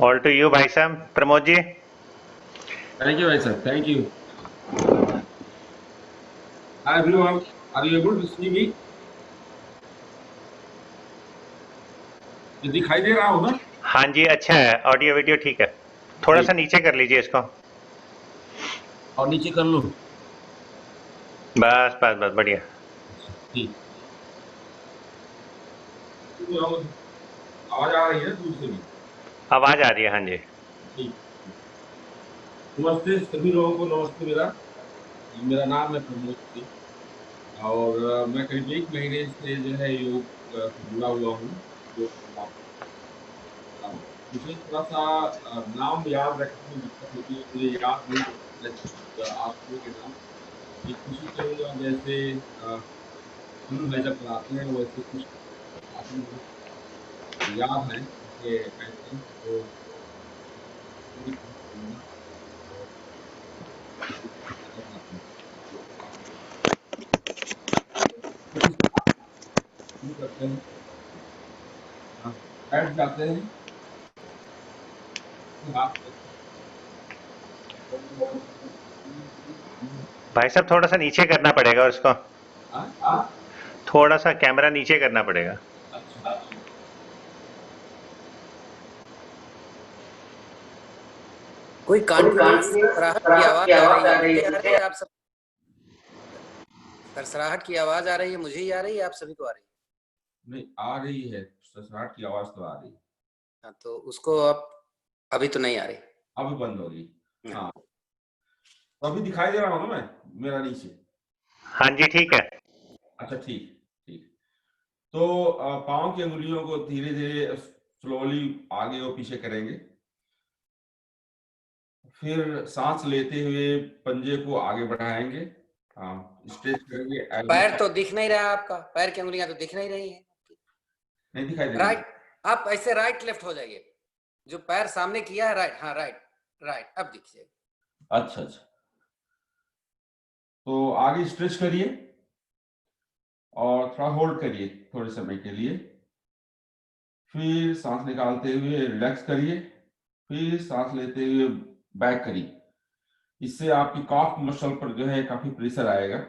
All to you भाई साहब Pramod ji. Thank you, sir. Thank you. Hi, everyone. Are you able to see me? ये दिखाई दे रहा हो ना? हाँ जी, अच्छा है, ऑडियो वीडियो ठीक है। थोड़ा सा ठीक। नीचे कर लीजिए इसको। और नीचे कर लो। बस बस बस बढ़िया। ठीक। आवाज आ रही है दूर से भी। आवाज आ रही है, हाँ जी। ठीक। नमस्ते सभी लोगों को, नमस्ते मेरा। मेरा नाम है प्रमोद सिंह और मैं करीब 1 महीने से जो है योग से जुड़ा हुआ हूँ। योग करता हूँ। मुझे थोड़ा सा नाम याद रखने में दिक्कत होती है, मुझे याद नहीं रहता कुछ आसनों के नाम। ये कोशिश करूंगा जैसे शुरू में जब कराते हैं वैसे कुछ आसन मुझे याद है कि कैसे हैं, तो पूरी कोशिश करूंगा और कर पाता हूँ। तो शुरू करते हैं। हाँ, बैठ जाते हैं। हाथ भाई साहब थोड़ा सा नीचे करना पड़ेगा उसको। हाँ, थोड़ा सा कैमरा नीचे करना पड़ेगा। अच्छा। कोई कॉन्फिडेंस सरसराहट की आवाज आ रही है, मुझे आ रही है, आप सब सरसराहट की आवाज आ रही है, मुझे ही आ रही है, आप सभी को आ रही है। नहीं आ रही है, ससराहट की आवाज तो आ रही है। हाँ, तो उसको अब अभी तो नहीं आ रही। अभी बंद हो गई। हाँ, तो अभी दिखाई दे रहा हूँ ना मैं, मेरा नीचे? हाँ जी ठीक है। अच्छा, ठीक ठीक। तो पाँव की अंगुलियों को धीरे धीरे स्लोली आगे और पीछे करेंगे। फिर सांस लेते हुए पंजे को आगे बढ़ाएंगे। हाँ, स्ट्रेच करेंगे। पैर तो दिख नहीं रहा आपका, पैर की अंगुलियां तो दिख नहीं रही है। नहीं दिखाई दे रही? राइट, आप ऐसे राइट लेफ्ट हो जाइए। जो पैर सामने किया है राइट, हाँ राइट राइट, अब दिखिए। अच्छा अच्छा, तो आगे स्ट्रेच करिए और थोड़ा होल्ड करिए थोड़े समय के लिए। फिर सांस निकालते हुए रिलैक्स करिए। फिर सांस लेते हुए बैक करिए। इससे आपकी कॉफ मसल पर जो है काफी प्रेशर आएगा।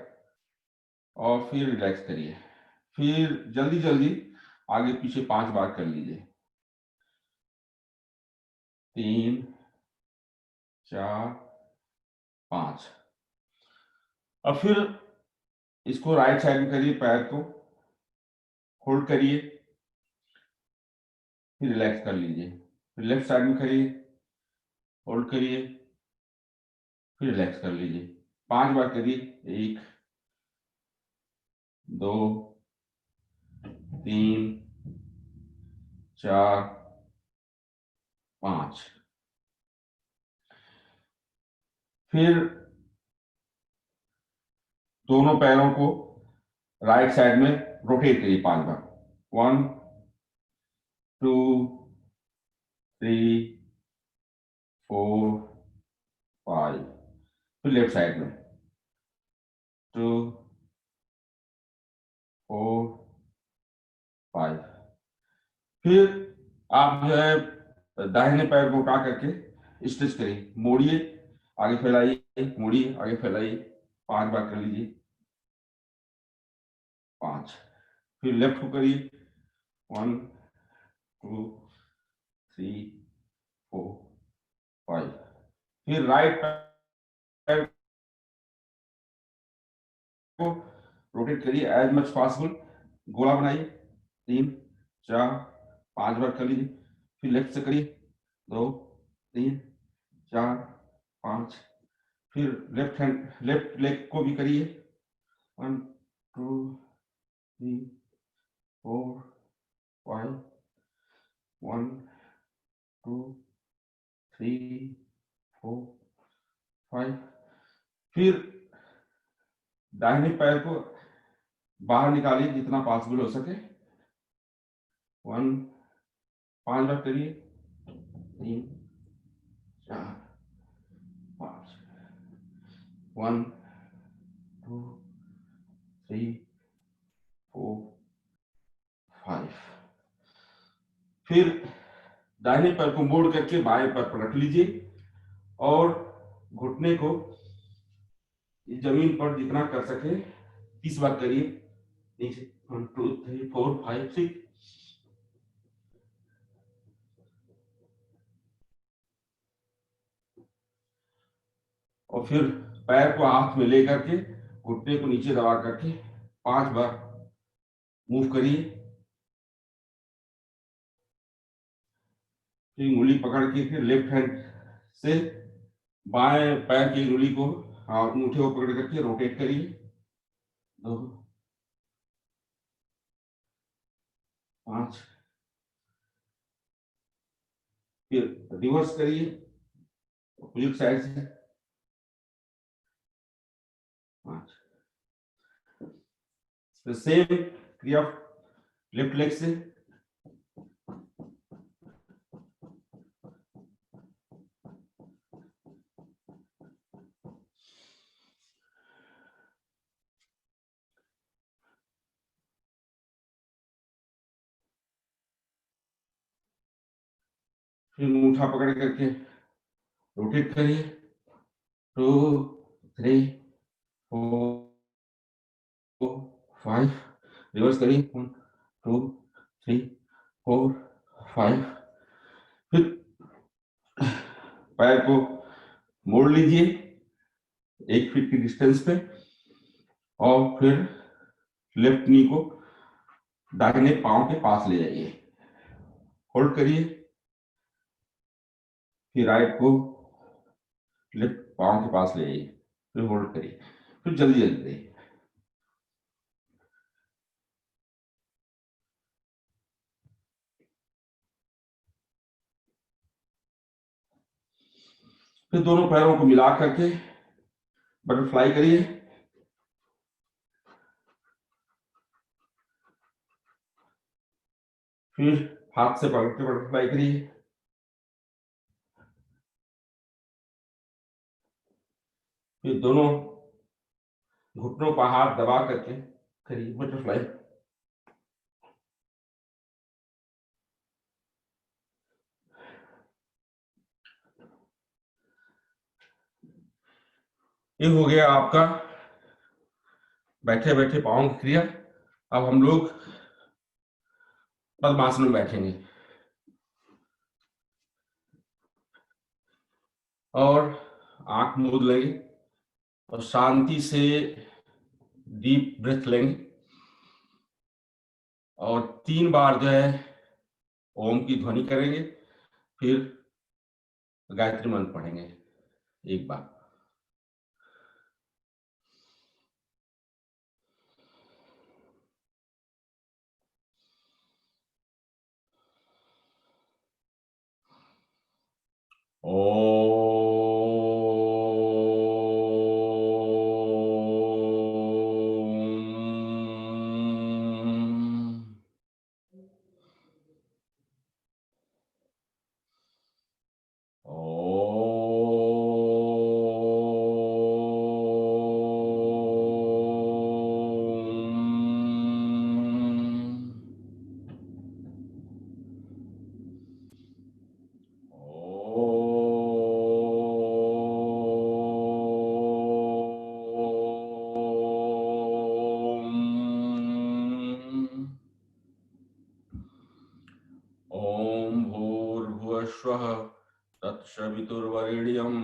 और फिर रिलैक्स करिए। फिर जल्दी जल्दी आगे पीछे 5 बार कर लीजिए। 3 4 5। और फिर इसको राइट साइड में करिए, पैर को होल्ड करिए। फिर रिलैक्स कर लीजिए। फिर लेफ्ट साइड में करिए, होल्ड करिए, फिर रिलैक्स कर लीजिए। 5 बार करिए। 1 2 3 4 5। फिर दोनों पैरों को राइट साइड में रोटेट करिए 5 बार। 1 2 3 4 5। फिर लेफ्ट साइड में 2 4 5। फिर आप जो है दाहिने पैर को उठा करके स्ट्रेच करिए। मोड़िए, आगे फैलाइए, मोड़िए, आगे फैलाइए। 5 बार कर लीजिए। 5। फिर लेफ्ट को करिए। 1 2 3 4 5। फिर राइट पैर को रोटेट करिए एज मच पॉसिबल। गोला बनाइए। 3 4 5 बार कर लीजिए। फिर लेफ्ट से करिए। 2 3 4 5। फिर लेफ्ट लेग को भी करिए। 1 2 3 4 5। 1 2 3 4 5। फिर दाहिने पैर को बाहर निकालिए जितना पॉसिबल हो सके। 1 5 बार करिए। 3 4 5। 1 2 3 4 5। फिर दाहिने पैर को मोड़ करके बाएं पैर पर रख लीजिए और घुटने को जमीन पर जितना कर सके 30 बार करिए। नीचे 1 2 3 4 5 6। और फिर पैर को हाथ में लेकर के घुटने को नीचे दबा करके 5 बार मूव करिए। फिर उंगली पकड़ के फिर लेफ्ट हैंड से बाएं पैर की उंगली को अंगूठे को पकड़ करके रोटेट करिए। 2 5। फिर रिवर्स करिए अपोजिट साइड से 5। सेम क्रिया लेफ्ट लेग से। फिर अंगूठा पकड़ करके रोटेट करिए 2 3 4 5। रिवर्स करिए 1 2 3 4 5। फिर पैर को मोड़ लीजिए 1 फीट की डिस्टेंस पे और फिर लेफ्ट नी को दाहिने पांव के पास ले जाइए। होल्ड करिए। फिर राइट को लेफ्ट पांव के पास ले जाइए। फिर होल्ड करिए। फिर जल्दी जल्दी फिर दोनों पैरों को मिला करके बटरफ्लाई करिए। फिर हाथ से पकड़ के बटरफ्लाई करिए। फिर दोनों घुटनों पर हाथ दबा करके करिए बटरफ्लाई। ये हो गया आपका बैठे बैठे पाँव की क्रिया। अब हम लोग पद्मासन में बैठेंगे और आंख मूंद लेंगे और शांति से डीप ब्रेथ लेंगे और 3 बार जो है ओम की ध्वनि करेंगे। फिर गायत्री मंत्र पढ़ेंगे 1 बार। ओम भूर्भुवस्वः तत्सवितुर्वरेण्यं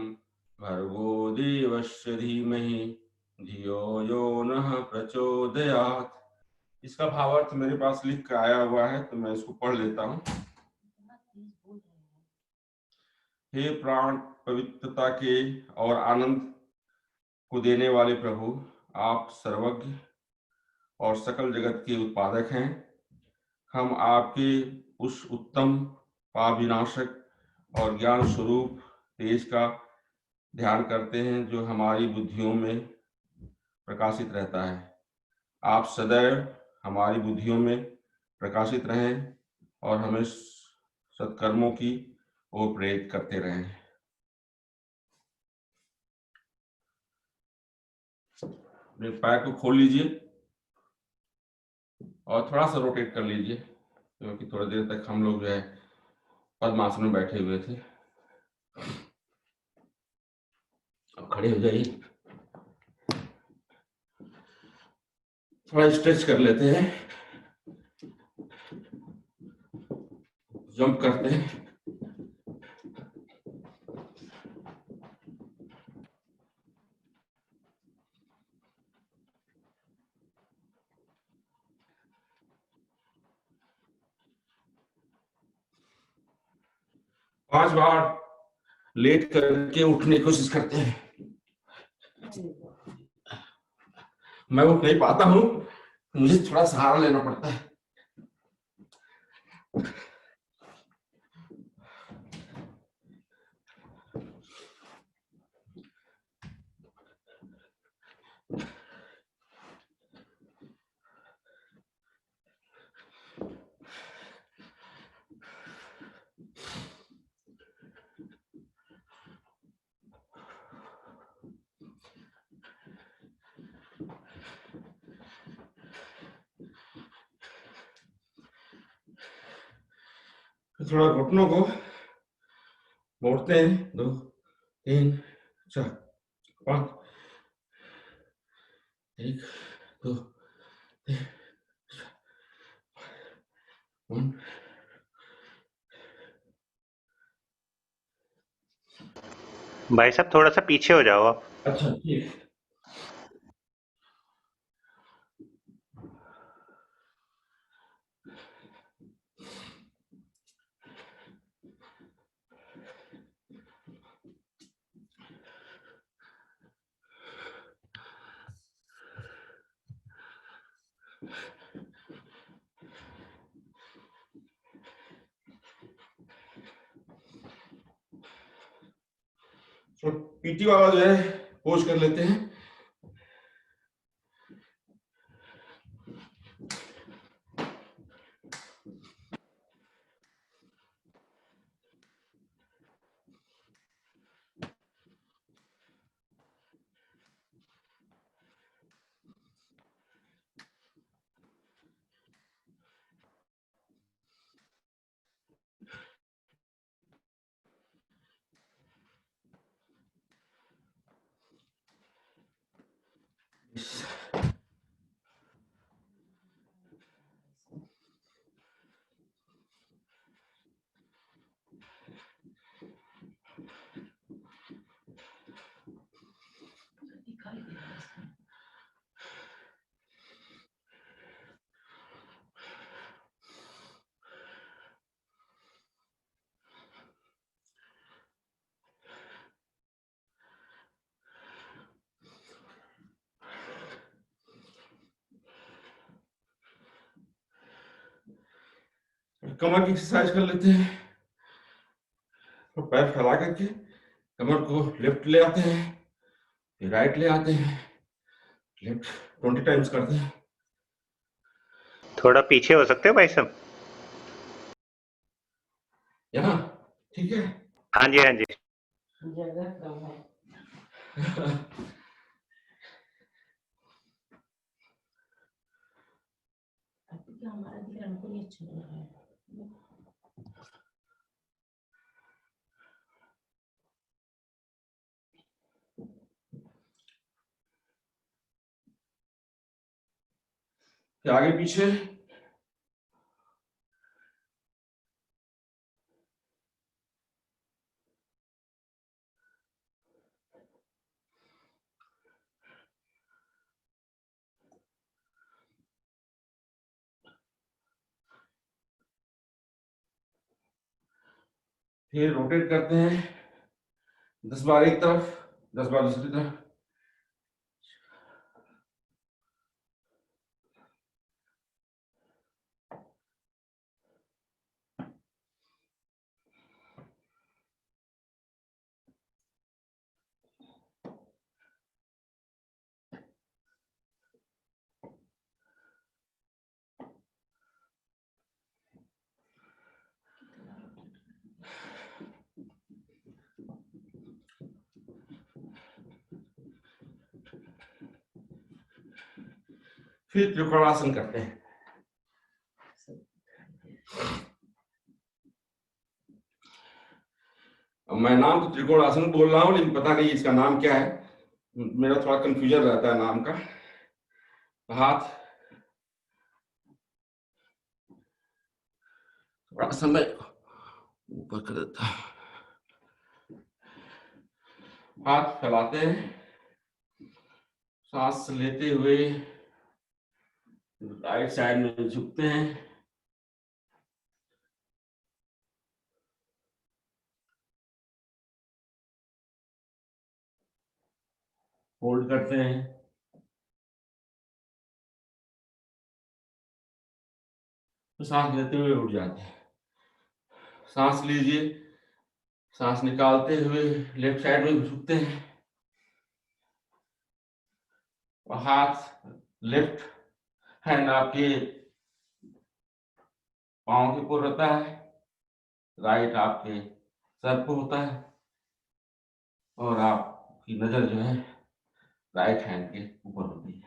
भर्गो देवस्य धीमहि धियो यो नः प्रचोदयात्। इसका भावार्थ मेरे पास लिख कर आया हुआ है तो मैं इसको पढ़ लेता हूँ। हे प्राण पवित्रता के और आनंद को देने वाले प्रभु, आप सर्वज्ञ और सकल जगत के उत्पादक हैं। हम आपके उस उत्तम पाप विनाशक और ज्ञान स्वरूप तेज का ध्यान करते हैं जो हमारी बुद्धियों में प्रकाशित रहता है। आप सदैव हमारी बुद्धियों में प्रकाशित रहें और हमें सत्कर्मों की ओर प्रेरित करते रहें। अपने पैर को खोल लीजिए और थोड़ा सा रोटेट कर लीजिए क्योंकि थोड़ी देर तक हम लोग जो है पद्मासन में बैठे हुए थे। अब खड़े हो जाइए, थोड़ा स्ट्रेच कर लेते हैं, जंप करते हैं। पांच बार लेट करके उठने की कोशिश करते हैं। मैं उठ नहीं पाता हूँ, मुझे थोड़ा सहारा लेना पड़ता है। थोड़ा घुटनों को मोड़ते हैं, 2 3 4 5, 1 2 3 1। भाई साहब थोड़ा सा पीछे हो जाओ आप। अच्छा ठीक है। तो पीटी वाला जो है पोज कर लेते हैं। कमर की एक्सरसाइज कर लेते हैं। तो पैर फैला करके कमर को लेफ्ट ले आते हैं, फिर राइट ले आते हैं, लेफ्ट 20 टाइम्स करते हैं। थोड़ा पीछे हो सकते हो भाई साहब? यहाँ ठीक है। हाँ जी, हाँ जी। जगह कम है। अभी क्या हमारा दिख रहा हमको नहीं अच्छा लग रहा है। फिर आगे पीछे, फिर रोटेट करते हैं 10 बार एक तरफ, 10 बार दूसरी तरफ। फिर त्रिकोणासन करते हैं। अब मैं नाम तो त्रिकोणासन बोल रहा हूँ, लेकिन पता नहीं इसका नाम क्या है। मेरा थोड़ा कंफ्यूजन रहता है नाम का। हाथ थोड़ा समय ऊपर कर देता है, हाथ फैलाते हैं, सांस लेते हुए राइट साइड में झुकते हैं, होल्ड करते हैं, तो सांस लेते हुए उठ जाते हैं। सांस लीजिए, सांस निकालते हुए लेफ्ट साइड में झुकते हैं और हाथ लेफ्ट हैंड आपके पांव के ऊपर रहता है, राइट आपके सर पे होता है और आपकी नजर जो है राइट हैंड के ऊपर होती है।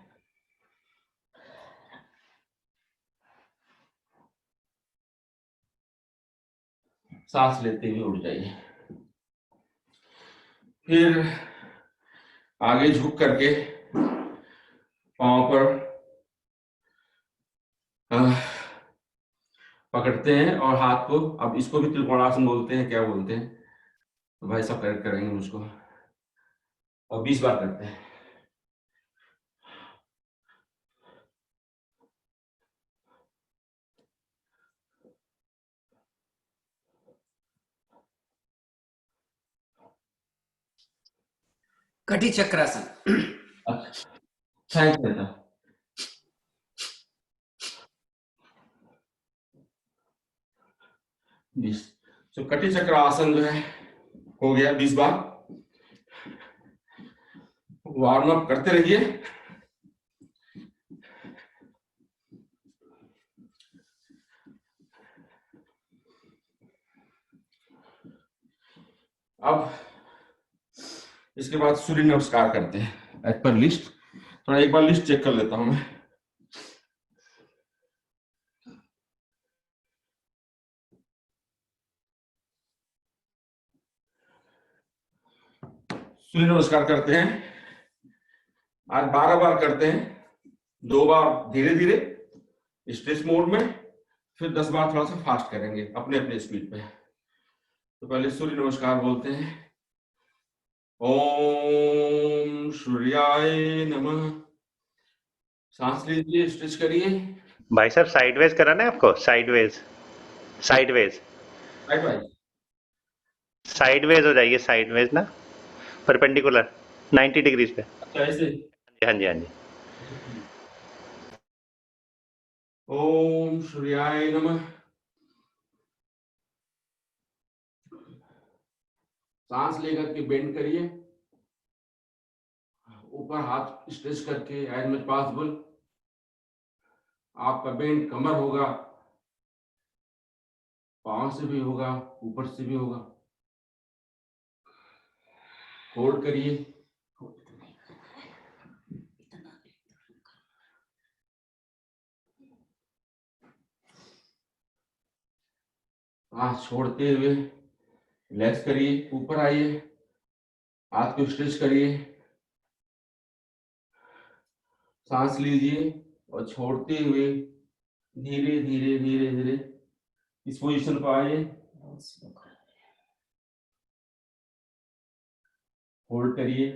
सांस लेते हुए उठ जाइए। फिर आगे झुक करके पांव पर पकड़ते हैं और हाथ को, अब इसको भी त्रिकोणासन बोलते हैं, क्या बोलते हैं तो भाई सब करेक्ट करेंगे मुझको, और 20 बार करते हैं। कटी चक्रासन। Thank you. तो कटी चक्र आसन जो है हो गया 20 बार। वार्म अप करते रहिए। अब इसके बाद सूर्य नमस्कार करते हैं एज पर लिस्ट। थोड़ा एक बार लिस्ट चेक कर लेता हूं मैं। सूर्य नमस्कार करते हैं, आज 12 बार करते हैं, 2 बार धीरे धीरे स्ट्रेच मोड में, फिर 10 बार थोड़ा सा फास्ट करेंगे अपने अपने स्पीड पे। तो पहले सूर्य नमस्कार बोलते हैं। ओम सूर्याय नमः। सांस लीजिए, स्ट्रेच करिए। भाई साहब साइडवेज कराना है आपको? साइडवेज साइडवेज राइट भाई, साइडवेज हो जाइए, साइडवेज ना, परपेंडिकुलर 90 डिग्रीज पे। अच्छा ऐसे। हाँ जी हाँ जी। ओम सूर्याय नमः। सांस लेकर के बेंड करिए, ऊपर हाथ स्ट्रेच करके एज मच पॉसिबल। आपका बेंड कमर होगा, पांव से भी होगा, ऊपर से भी होगा। होल्ड करिए, सांस छोड़ते हुए रिलैक्स करिए, ऊपर आइए, हाथ को स्ट्रेच करिए, सांस लीजिए और छोड़ते हुए धीरे धीरे धीरे धीरे इस पोजीशन पर आइए। होल्ड करिए,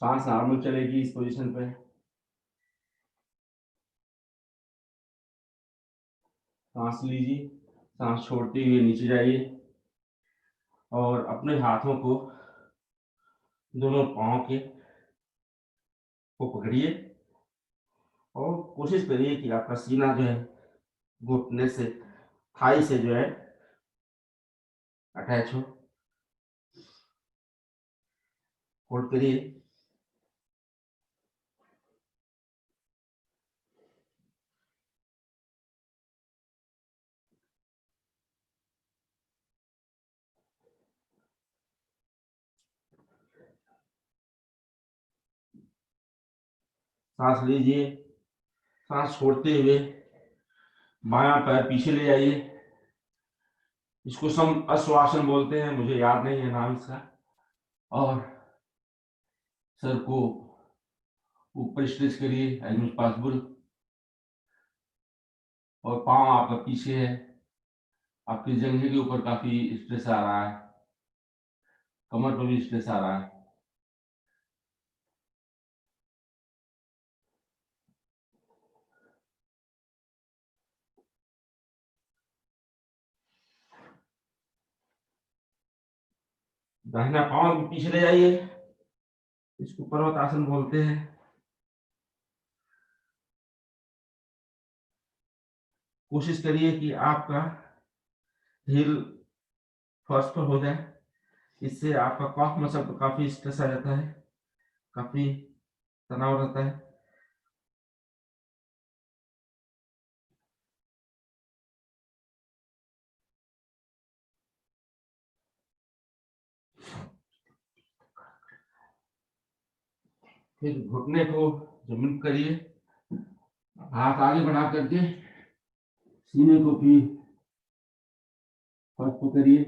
सांस नॉर्मल चलेगी इस पोजीशन पे। सांस लीजिए, सांस छोड़ते हुए नीचे जाइए और अपने हाथों को दोनों पांव के को पकड़िए और कोशिश करिए कि आपका सीना जो है घुटने से, थाई से जो है अटैच हो। होल्ड करिए, सांस लीजिए, सांस छोड़ते हुए बायां पैर पीछे ले जाइए, इसको सम आश्वासन बोलते हैं, मुझे याद नहीं है नाम इसका। और सर को ऊपर स्ट्रेच करिए एज मच पॉसिबल, और पाँव आपका पीछे है, आपकी जंघे के ऊपर काफी स्ट्रेस आ रहा है, कमर पर भी स्ट्रेस आ रहा है। दाहिना पाँव भी पीछे ले जाइए, इसको पर्वतासन बोलते हैं। कोशिश करिए कि आपका हील फर्स्ट पर हो जाए, इससे आपका कॉफ मसल पर काफी स्ट्रेस आ जाता है, काफी तनाव रहता है। फिर घुटने को जमीन करिए, हाथ आगे बढ़ा करके सीने को भी फर्स्ट को करिए।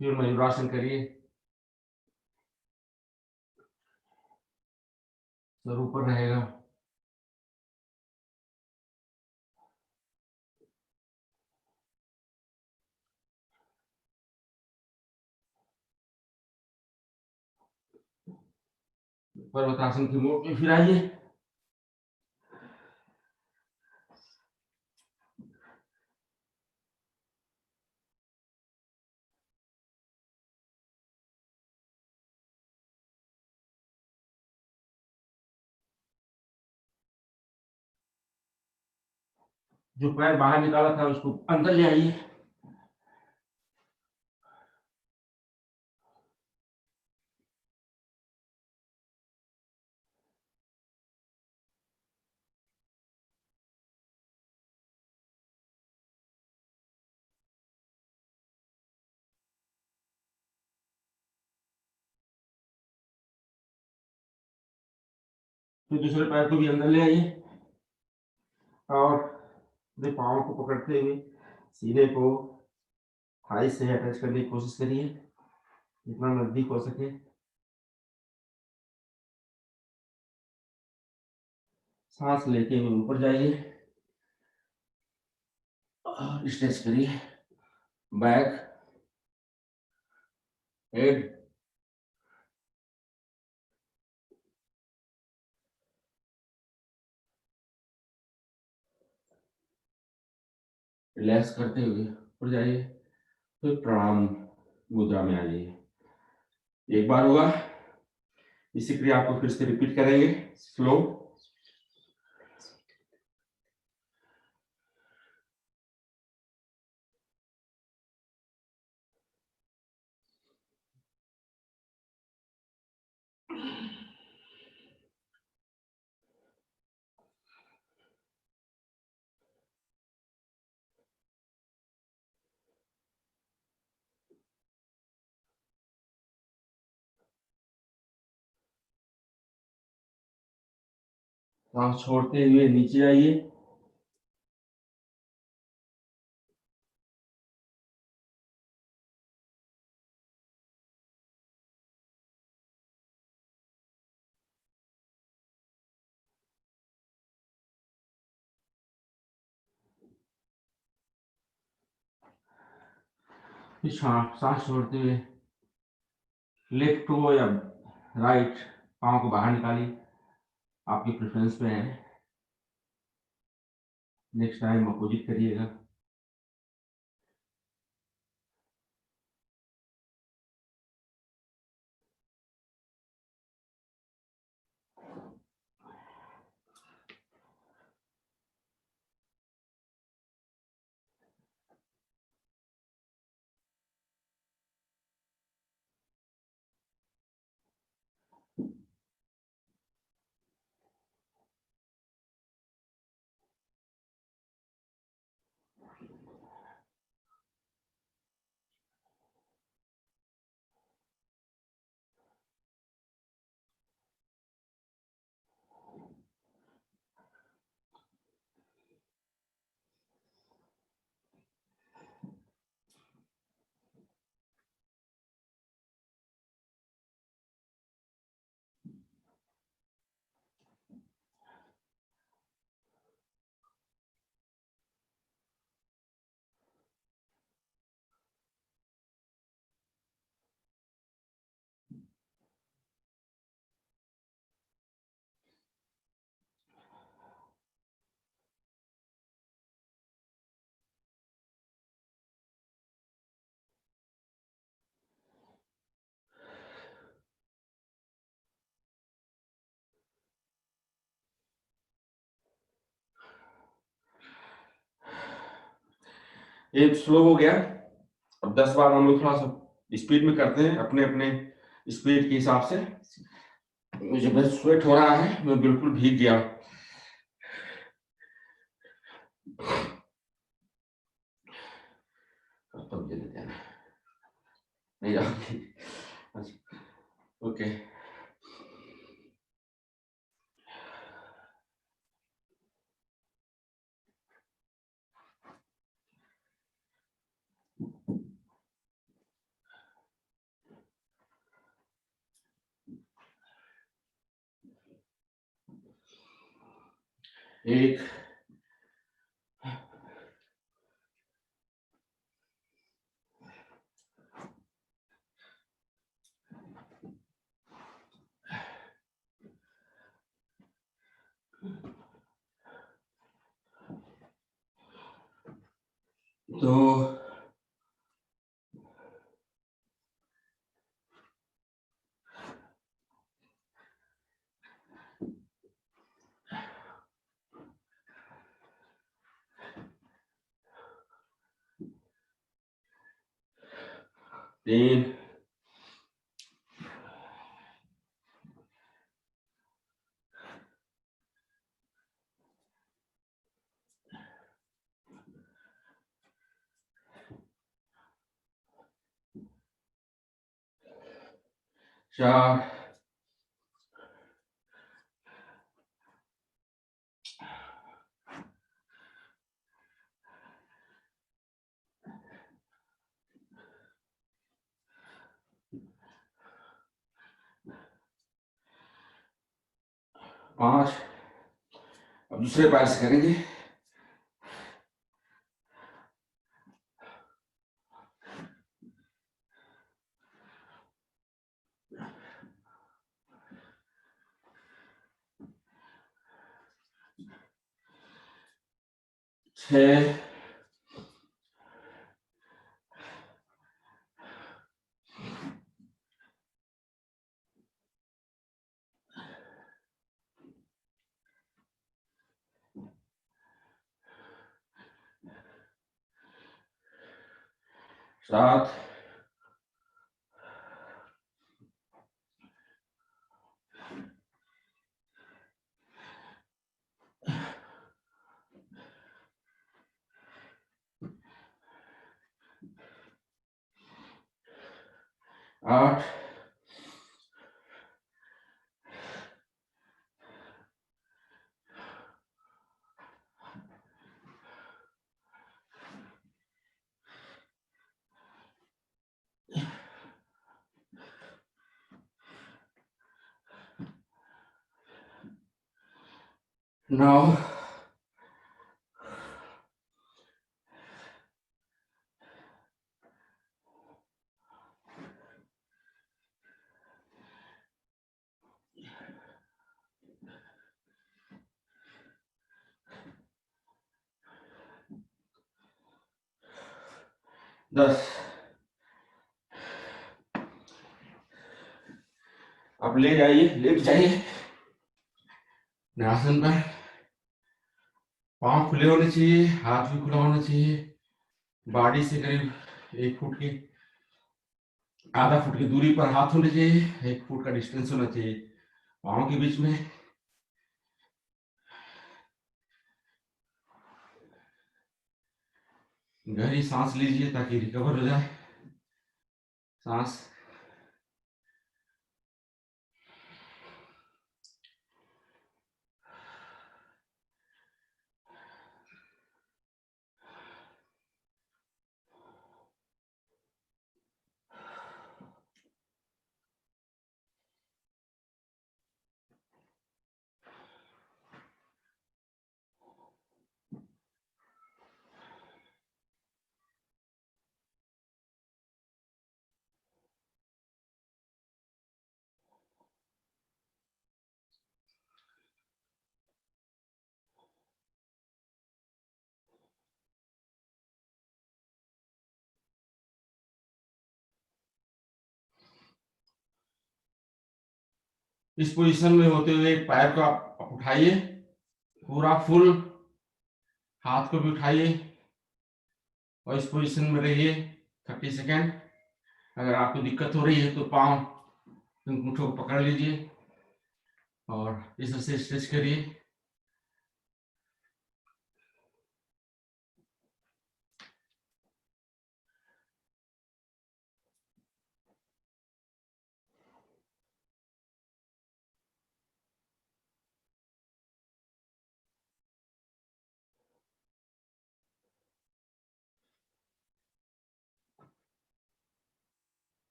फिर मयूरासन करिए, सर ऊपर रहेगा। पर्वतासन की मोड़ में फिर आइए, जो पैर बाहर निकाला था उसको अंदर ले आइए। फिर दूसरे पैर को भी अंदर ले आइए, और अपने पाँव को पकड़ते हुए सीने को थाई से अटैच करने की कोशिश करिए, जितना नजदीक हो सके। सांस लेते हुए ऊपर जाइए और स्ट्रेच करिए, बैक, हेड, रिलैक्स करते हुए ऊपर जाइए। फिर प्रणाम मुद्रा में आ जाइए। एक बार होगा, इसी क्रिया आपको फिर से रिपीट करेंगे स्लो। सांस छोड़ते हुए नीचे आइए, फिर सांस छोड़ते हुए लेफ्ट को या राइट पाँव को बाहर निकालिए, आपकी प्रेफरेंस पे है। नेक्स्ट टाइम अपोजिट करिएगा। ये स्लो हो गया। अब 10 बार हम लोग थोड़ा सा स्पीड में करते हैं, अपने अपने स्पीड के हिसाब से। मुझे बस स्वेट हो रहा है, मैं बिल्कुल भीग गया। तब दे देते हैं, नहीं ओके। एक, दो, 3, 4, 5। अब दूसरे पैर से करेंगे। 6, 7, 8, 9, 10। आप ले जाइए, लेट जाइए आसन पर। पांव खुले होने चाहिए, हाथ भी खुला होना चाहिए। बॉडी से करीब 1 फुट की, आधा फुट की दूरी पर हाथ होने चाहिए। 1 फुट का डिस्टेंस होना चाहिए पांव के बीच में। गहरी सांस लीजिए ताकि रिकवर हो जाए सांस। इस पोजीशन में होते हुए पैर को आप उठाइए, पूरा फुल हाथ को भी उठाइए। और इस पोजीशन में रहिए 30 सेकेंड। अगर आपको दिक्कत हो रही है तो पाँव अंगूठों को पकड़ लीजिए और इस तरह से स्ट्रेच करिए।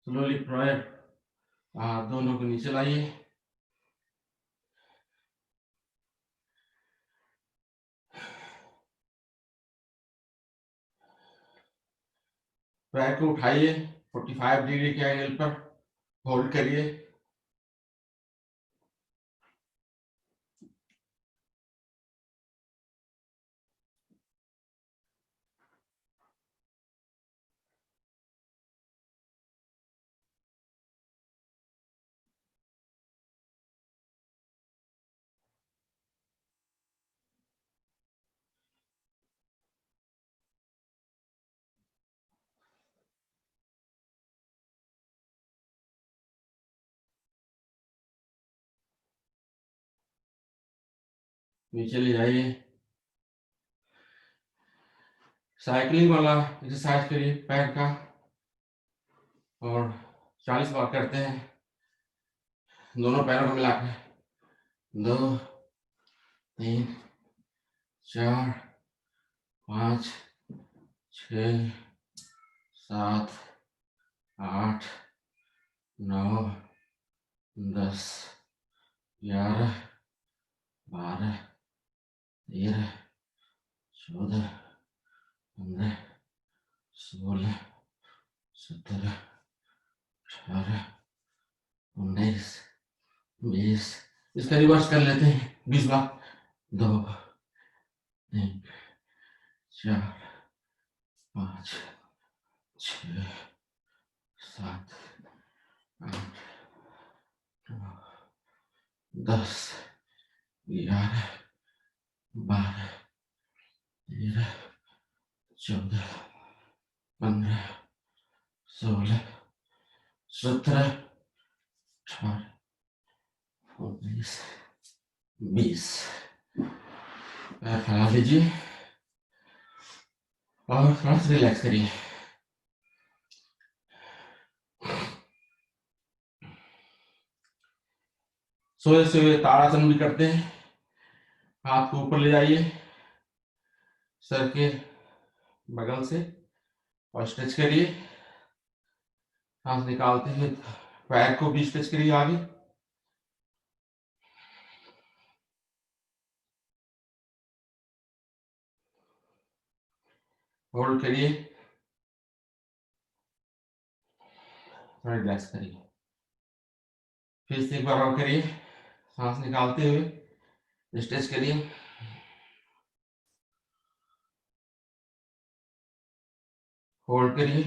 स्लोली पैर दोनों को नीचे लाइए। पैर को उठाइए 45 डिग्री के एंगल पर होल्ड करिए। नीचे ले जाइए। साइकिलिंग वाला एक्सरसाइज करिए पैर का और 40 बार करते हैं दोनों पैरों को मिलाकर। 2 3 4 5 6 7 8 9 10 11 12 13 14 15 16 17 18 19 20। इसका रिवर्स कर लेते हैं 20 बार। 2 3 4 5 6 7 8 9 10 11 12 13 14 15 16 17 18 19 20। पैर फैला लीजिए और थोड़ा सा रिलैक्स करिए। सोए सोए ताड़ासन भी करते हैं। हाथ को ऊपर ले जाइए सर के बगल से और स्ट्रेच करिए। सांस निकालते हुए पैर को भी स्ट्रेच करिए आगे। होल्ड करिए, थोड़ा रिलैक्स करिए। फिर से एक बार और करिए। सांस निकालते हुए स्ट्रेच करिए। होल्ड करिए,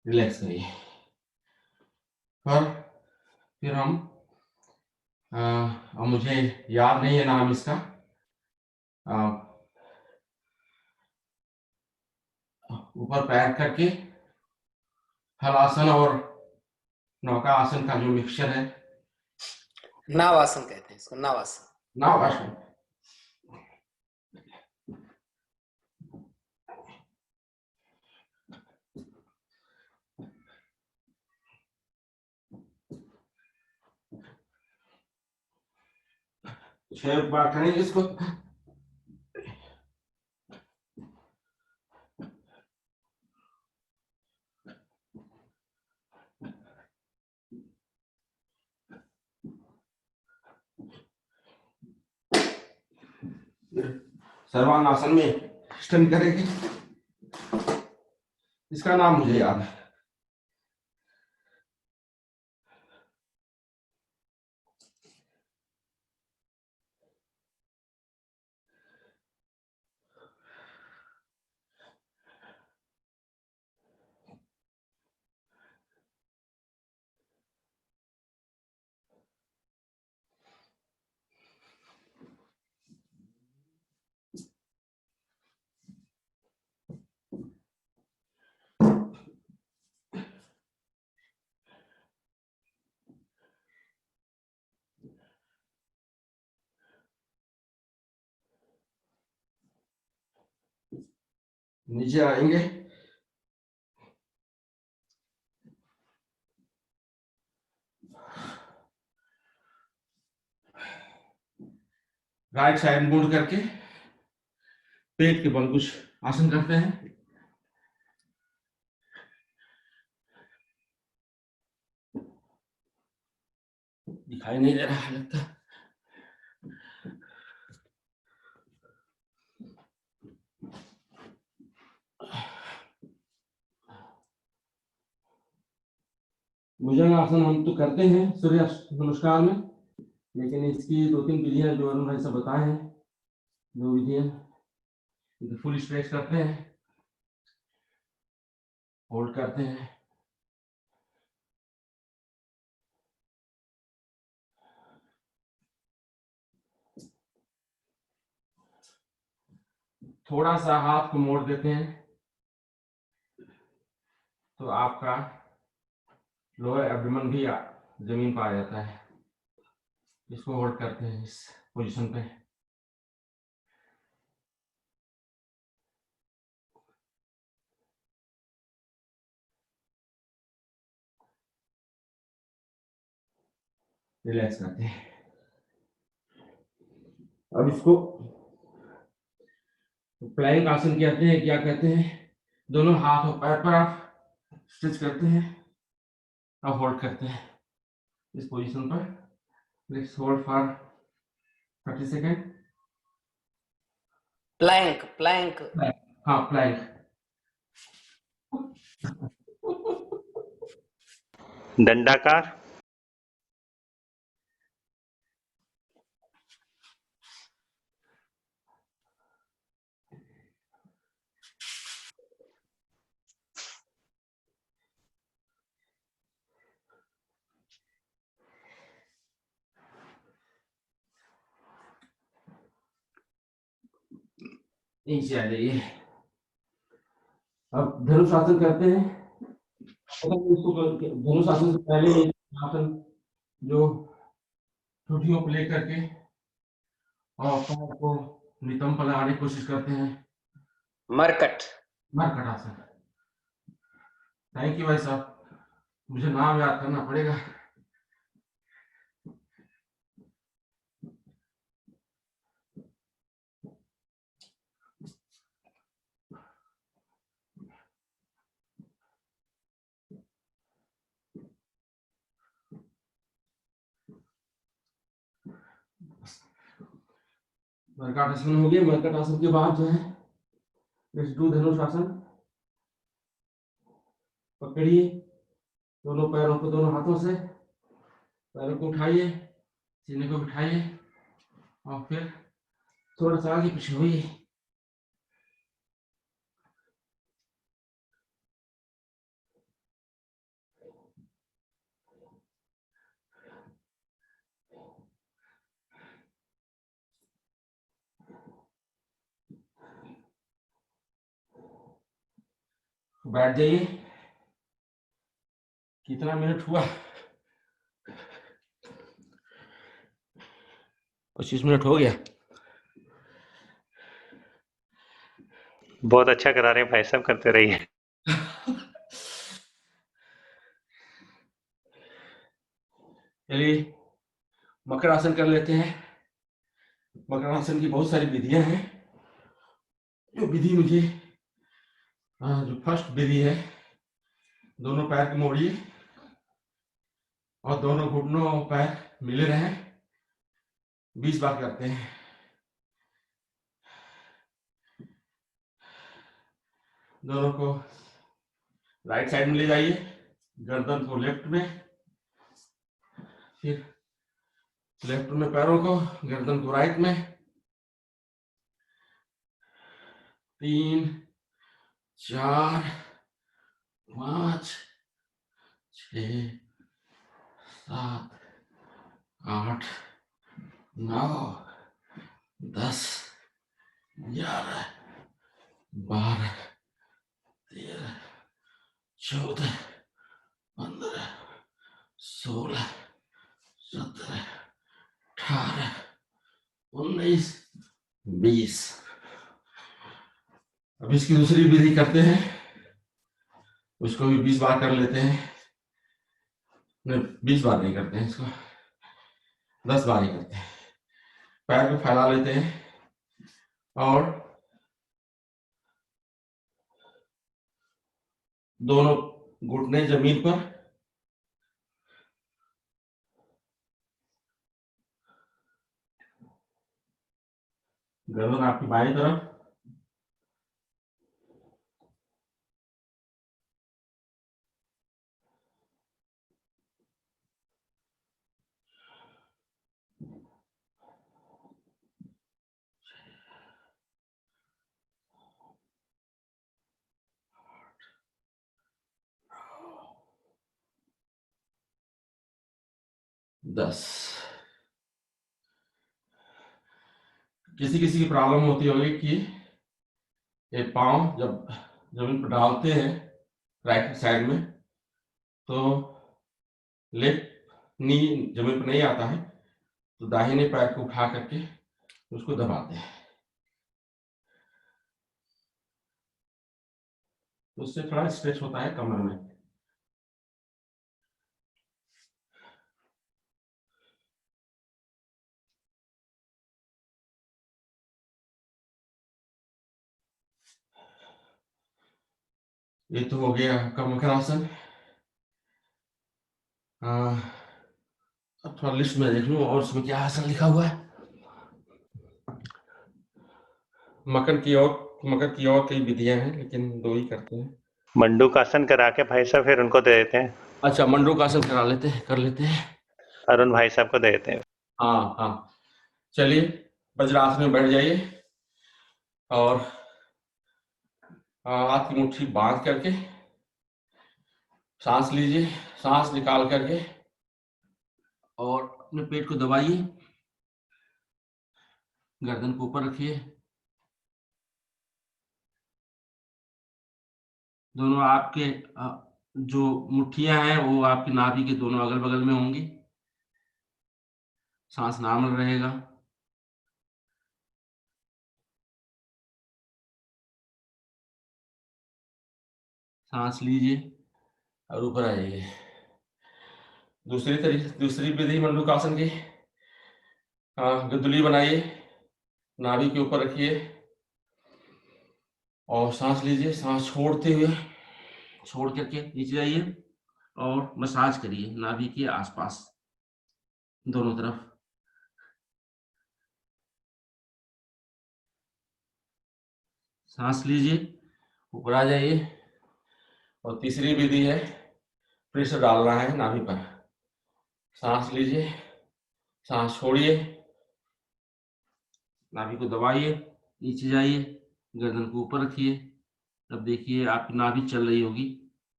रिलैक्स करिए। फिर हम अब मुझे याद नहीं है नाम इसका, ऊपर पैर करके हलासन और नौका आसन का जो मिक्सचर है, नावासन कहते हैं इसको, नावासन। नावासन। छह बार करेंगे इसको। सर्वांगासन में स्टैंड करेंगे। इसका नाम मुझे याद है। नीचे आएंगे। राइट साइड मुड़ करके पेट के बल कुछ आसन करते हैं। दिखाई नहीं दे रहा है लगता। भुजंग आसन हम तो करते हैं सूर्य नमस्कार में, लेकिन इसकी 2-3 विधियां जो अरुण भाई सब बताए हैं, 2 विधियां फुल स्ट्रेच करते हैं, होल्ड करते हैं, थोड़ा सा हाथ को मोड़ देते हैं तो आपका लोअर एब्डोमेन भी जमीन पर आ जाता है। इसको होल्ड करते हैं इस पोजीशन पे। रिलैक्स करते हैं। अब इसको प्लैंक आसन कहते हैं। क्या कहते हैं? दोनों हाथ और पैर पर आप स्ट्रेच करते हैं और होल्ड करते हैं इस पोजीशन पर। Let's hold for 30 second. Plank plank हाँ, प्लैंक। दंडाकार, नीचे आ जाइए। अब धनुष आसन करते हैं। धनुष आसन से पहले आसन जो ठुठियों को लेकर के और पैर को नितंब पर लगाने की कोशिश करते हैं। मरकट मरकट आसन। थैंक यू भाई साहब, मुझे नाम याद करना पड़ेगा। मरकट आसन हो गया। मरकट आसन के बाद जो है लेट्स डू धनुष आसन। पकड़िए दोनों पैरों को दोनों हाथों से, पैरों को उठाइए, सीने को बिठाइए और फिर थोड़ा सा आगे पीछे होइए। बैठ जाइए। कितना मिनट हुआ? 25 मिनट हो गया। बहुत अच्छा करा रहे हैं भाई साहब, करते रहिए। चलिए मकर आसन कर लेते हैं। मकर आसन की बहुत सारी विधियां हैं। जो विधि मुझे जो फर्स्ट विधि है, दोनों पैर को मोड़िए और दोनों घुटनों और पैर मिले रहें। 20 बार करते हैं। दोनों को राइट साइड में ले जाइए, गर्दन को लेफ्ट में, फिर लेफ्ट में पैरों को, गर्दन को राइट में। 3, 4, 5, 6, 7, 8, 9, 10, 11, 12, 13, 14, 15, 16, 17, 18, 19, 20। अब इसकी दूसरी विधि करते हैं, उसको भी 20 बार कर लेते हैं। नहीं, 20 बार नहीं करते हैं इसको, 10 बार ही करते हैं। पैर को फैला लेते हैं और दोनों घुटने जमीन पर, गर्दन आपकी बाएं तरफ, दस। किसी किसी की प्रॉब्लम होती होगी कि ये पांव जब जमीन पर डालते हैं राइट साइड में, तो लेफ्ट नी जमीन पर नहीं आता है, तो दाहिने पैर को उठा करके उसको दबाते हैं, तो उससे थोड़ा स्ट्रेच होता है कमर में। ये तो हो गया आपका मकरासन। अब थोड़ा लिस्ट में देख लूं और उसमें क्या आसन लिखा हुआ है। मकर की और कई विधियां हैं, लेकिन 2 ही करते हैं। मंडूकासन करा के भाई साहब फिर उनको दे देते हैं, अच्छा, मंडूकासन कर लेते हैं। अरुण भाई साहब को दे देते हैं। हाँ हाँ, चलिए वज्रासन में बैठ जाइए और हाथ की मुट्ठी बांध करके सांस लीजिए, सांस निकाल करके और अपने पेट को दबाइए, गर्दन को ऊपर रखिए, दोनों आपके जो मुट्ठियां हैं वो आपकी नाभि के दोनों अगल बगल में होंगी, सांस नॉर्मल रहेगा। सांस लीजिए और ऊपर आ जाइए। दूसरी विधि मंडूकासन की, गद्दुली बनाइए, नाभि के ऊपर रखिए और सांस लीजिए, सांस छोड़ करके नीचे जाइए और मसाज करिए नाभि के आसपास दोनों तरफ। सांस लीजिए, ऊपर आ जाइए। और तीसरी विधि है, प्रेशर डालना है नाभि पर। सांस लीजिए, सांस छोड़िए, नाभि को दबाइए, नीचे जाइए, गर्दन को ऊपर रखिए। अब देखिए आपकी नाभि चल रही होगी,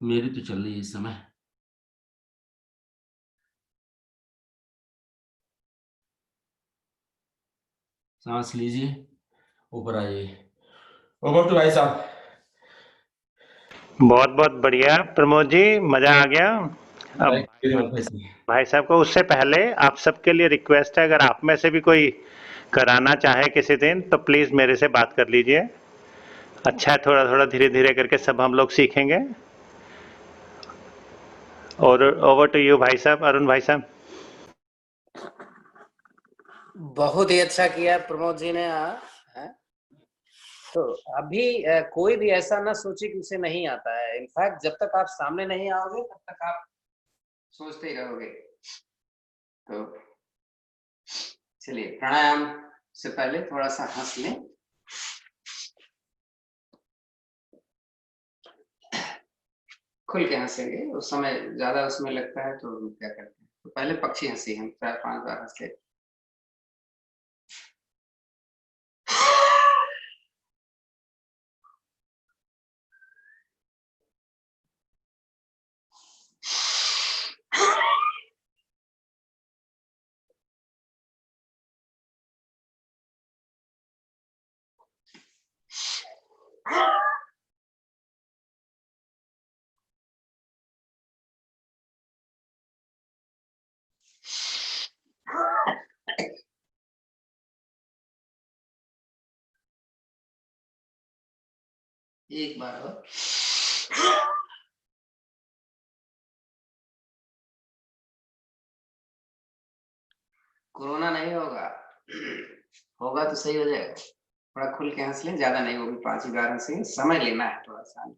मेरी तो चल रही है इस समय। सांस लीजिए, ऊपर आइए। ओवर टू भाई साहब। बहुत बहुत बढ़िया प्रमोद जी, मजा आ गया। अब भाई साहब को उससे पहले आप सबके लिए रिक्वेस्ट है, अगर आप में से भी कोई कराना चाहे किसी दिन तो प्लीज मेरे से बात कर लीजिए। अच्छा है, थोड़ा थोड़ा धीरे धीरे करके सब हम लोग सीखेंगे। और ओवर टू यू भाई साहब, अरुण भाई साहब। बहुत ही अच्छा किया प्रमोद जी ने। तो अभी कोई भी ऐसा ना सोचे कि उसे नहीं आता है। इनफैक्ट जब तक आप सामने नहीं आओगे तब तक आप सोचते ही रहोगे। तो चलिए, प्राणायाम से पहले थोड़ा सा हंस लें। खुल के हंसेंगे, उस समय ज्यादा उसमें लगता है तो क्या करते हैं, तो पहले पक्षी हंसी हम 4-5 बार हंस लेते। एक बार और कोरोना नहीं होगा, होगा तो सही हो जाएगा। थोड़ा खुल के हंस लें, ज्यादा नहीं, वो भी 5 ही बार हंसेंगे, समय लेना है थोड़ा सा।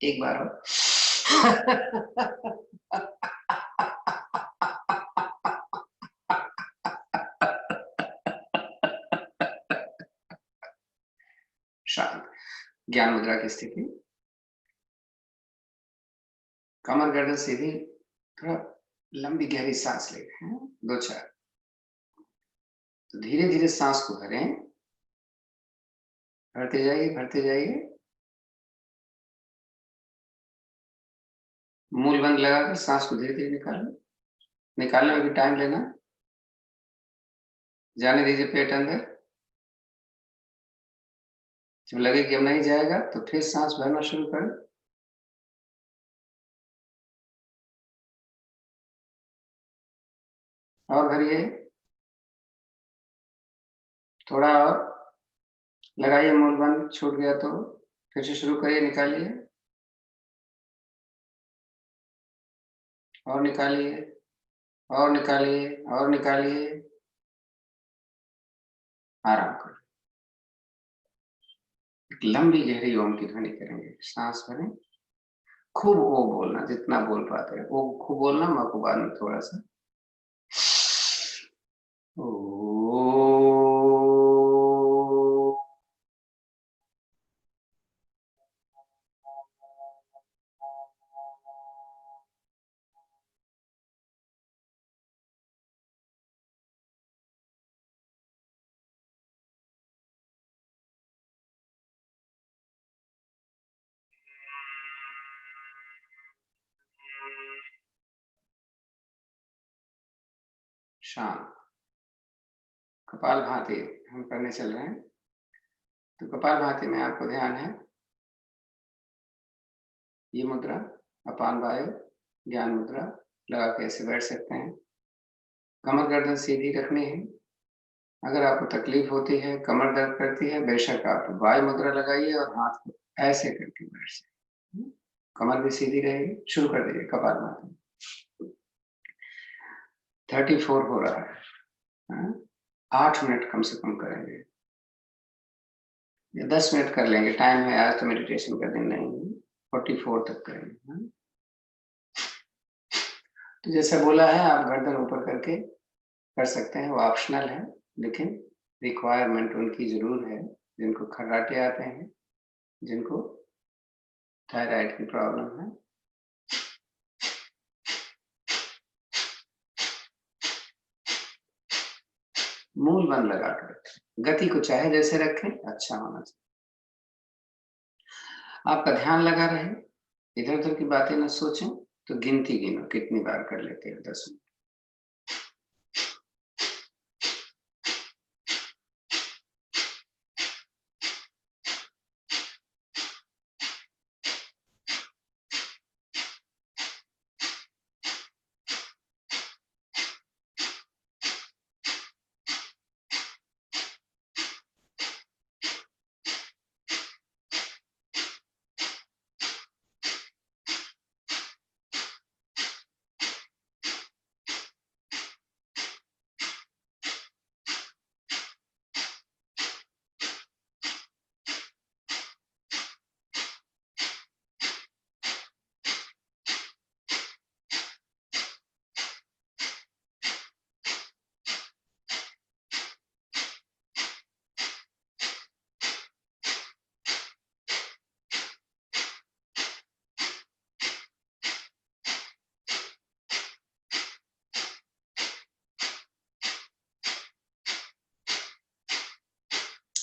एक बार और शांत। ज्ञान मुद्रा की स्थिति, कमर गर्दन सीधी, थोड़ा लंबी गहरी सांस ले हैं, 2-4। तो धीरे धीरे सांस को भरें, भरते जाइए, भरते जाइए। मूल बंद लगाकर सांस को धीरे धीरे निकालें। निकालने में भी टाइम लेना, जाने दीजिए पेट अंदर। जब लगे कि अब नहीं जाएगा तो फिर सांस भरना शुरू करें। और भरिए, थोड़ा और लगाइए, मूल बंद छूट गया तो फिर से शुरू करिए, निकालिए और निकालिए और निकालिए और निकालिए। आराम करें, एक लंबी गहरी ओम की ध्वनि करेंगे। सांस भरें, खूब ओ बोलना, जितना बोल पाते हैं ओ खूब बोलना। मैं आपको बाद में थोड़ा सा शांत। कपालभाति हम करने चल रहे हैं। तो कपालभाति में आपको ध्यान है, ये मुद्रा अपान वायु ज्ञान मुद्रा लगा के ऐसे बैठ सकते हैं। कमर गर्दन सीधी रखनी है। अगर आपको तकलीफ होती है, कमर दर्द करती है, बेशक आप वायु मुद्रा लगाइए और हाथ को ऐसे करके बैठ सकते। कमर भी सीधी रहेगी। शुरू कर दीजिए कपालभाति। 34 हो रहा है। 8 मिनट कम से कम करेंगे या 10 मिनट कर लेंगे, टाइम है आज तो मेडिटेशन का दिन नहीं है। 44 तक करेंगे। तो जैसे बोला है, आप गर्दन ऊपर करके कर सकते हैं, वो ऑप्शनल है, लेकिन रिक्वायरमेंट उनकी जरूर है जिनको खर्राटे आते हैं, जिनको थायराइड की प्रॉब्लम है। मूल बंद लगा कर रखें, गति को चाहे जैसे रखें, अच्छा होना चाहिए। आपका ध्यान लगा रहे, इधर उधर की बातें न सोचें। तो गिनती गिनो, कितनी बार कर लेते हो। 10 मिनट।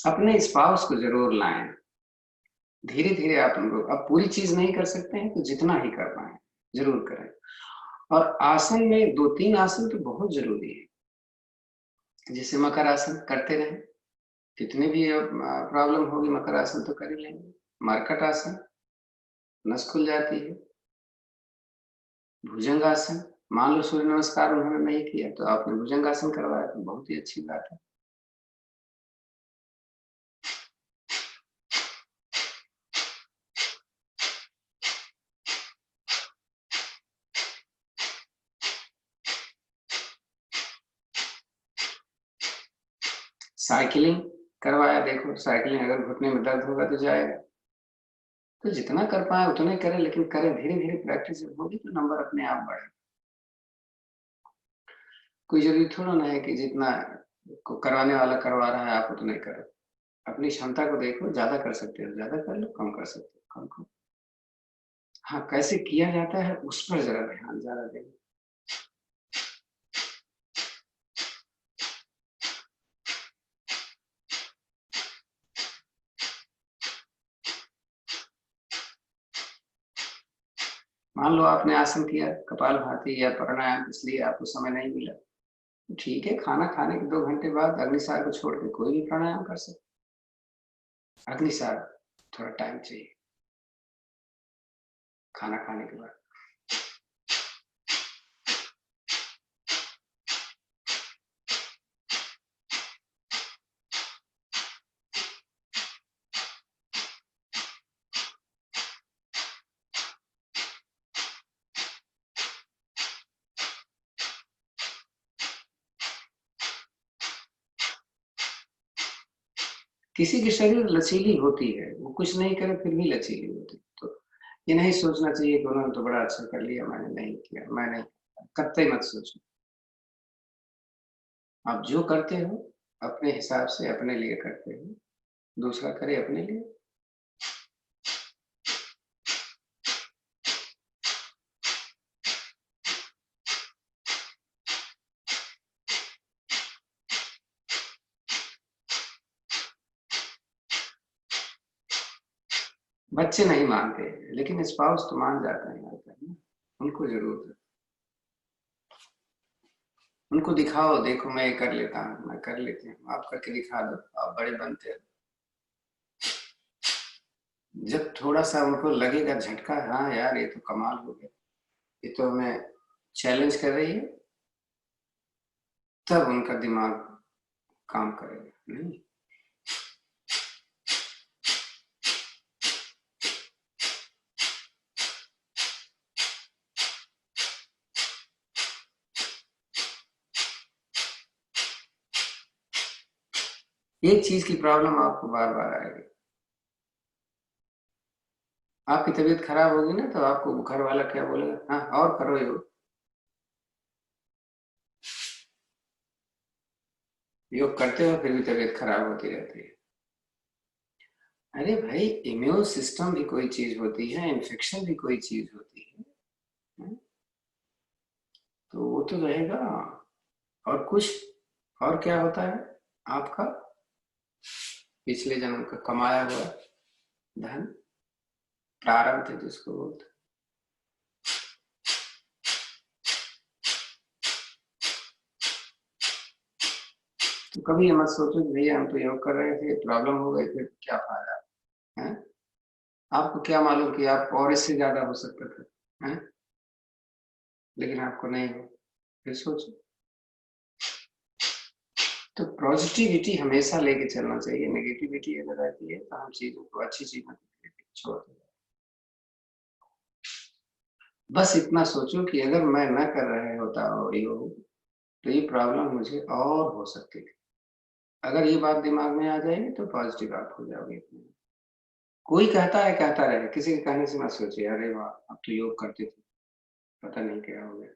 अपने स्पाउस को जरूर लाएं। धीरे धीरे आप लोग अब पूरी चीज नहीं कर सकते हैं तो जितना ही कर पाए जरूर करें। और आसन में 2-3 आसन तो बहुत जरूरी है, जैसे मकर आसन करते रहें, कितने भी प्रॉब्लम होगी मकर आसन तो कर ही लेंगे। मरकट आसन, नस खुल जाती है। भुजंगासन, मान लो सूर्य नमस्कार उन्होंने नहीं किया तो आपने भुजंगासन करवाया तो बहुत ही अच्छी बात है। साइकिलिंग करवाया, देखो साइकिलिंग अगर घुटने में दर्द होगा तो जाएगा, तो जितना कर पाए उतना ही करें, लेकिन करें धीरे धीरे, प्रैक्टिस होगी तो नंबर अपने आप बढ़े। कोई जरूरी थोड़ा ना है कि जितना करवाने वाला करवा रहा है आप उतना ही करो। अपनी क्षमता को देखो, ज्यादा कर सकते हो ज्यादा कर लो, कम कर सकते हो कम करो। हाँ, कैसे किया जाता है उस पर जरा ध्यान ज्यादा दें। मान लो आपने आसन किया कपालभाति या प्राणायाम, इसलिए आपको समय नहीं मिला, ठीक है, खाना खाने के 2 घंटे बाद अग्निसार को छोड़ के कोई भी प्राणायाम कर सकते। अग्निसार थोड़ा टाइम चाहिए खाना खाने के बाद। किसी की शरीर लचीली होती है, वो कुछ नहीं करे फिर भी लचीली होती है, तो ये नहीं सोचना चाहिए कि उन्होंने तो बड़ा अच्छा कर लिया, मैंने नहीं किया, मैं नहीं, कतई मत सोचो। आप जो करते हो अपने हिसाब से अपने लिए करते हो, दूसरा करे अपने लिए। बच्चे नहीं मानते लेकिन स्पाउस तो मान जाते हैं, उनको जरूरत है। उनको दिखाओ, देखो मैं ये कर लेता हूँ, मैं कर लेती हूँ, आप करके दिखा दो, आप बड़े बनते हो। जब थोड़ा सा उनको लगेगा झटका, हाँ यार ये तो कमाल हो गया, ये तो हमें चैलेंज कर रही है, तब उनका दिमाग काम करेगा। नहीं, एक चीज की प्रॉब्लम आपको बार बार आएगी, आपकी तबीयत खराब होगी ना तो आपको घर वाला क्या बोलेगा, हाँ और करो योग। योग करते हो फिर भी तबीयत खराब होती रहती है। अरे भाई, इम्यून सिस्टम भी कोई चीज होती है, इन्फेक्शन भी कोई चीज होती है, तो वो तो रहेगा। और कुछ और क्या होता है, आपका पिछले जन्म का कमाया हुआ धन, प्रारब्ध जिसको बोलते। तो कभी ये मत सोचो कि भैया हम तो योग कर रहे थे, प्रॉब्लम हो गई, फिर क्या फायदा है। आपको क्या मालूम कि आप और इससे ज्यादा हो सकता था, है? लेकिन आपको नहीं हो, फिर सोचो। तो पॉजिटिविटी हमेशा लेके चलना चाहिए, नेगेटिविटी अगर रहती है तो हम चीजों को, अच्छी चीजों को छोड़ दें। बस इतना सोचो कि अगर मैं न कर रहे होता योग तो ये प्रॉब्लम मुझे और हो सकती थी। अगर ये बात दिमाग में आ जाएगी तो पॉजिटिव आप हो जाओगे। कोई कहता है कहता रहे, किसी के कहने से मत सोचिए अरे वाह अब तो योग करते थे, पता नहीं क्या हो गया।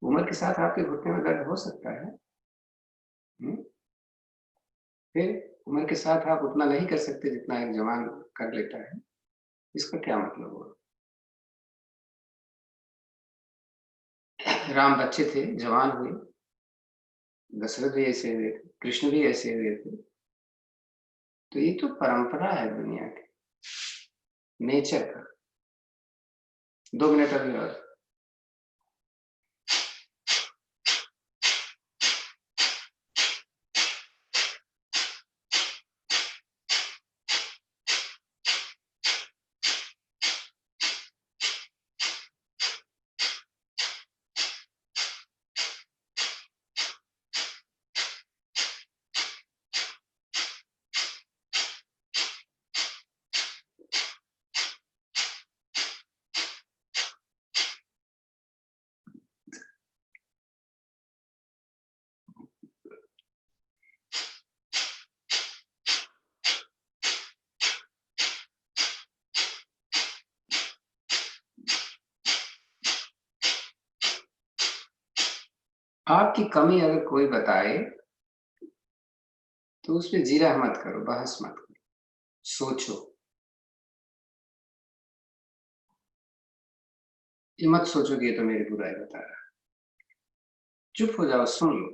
उम्र के साथ आपके घुटने में दर्द हो सकता है। फिर उम्र के साथ आप उतना नहीं कर सकते जितना एक जवान कर लेता है, इसका क्या मतलब हुआ? राम बच्चे थे, जवान हुए, दशरथ भी ऐसे हुए थे, कृष्ण भी ऐसे हुए थे। तो ये तो परंपरा है दुनिया की, नेचर का। 2 मिनट अभी और। आपकी कमी अगर कोई बताए तो उसपे जीरा मत करो, बहस मत करो, सोचो। ये मत सोचो कि ये तो मेरी बुराई बता रहा है। चुप हो जाओ, सुन लो,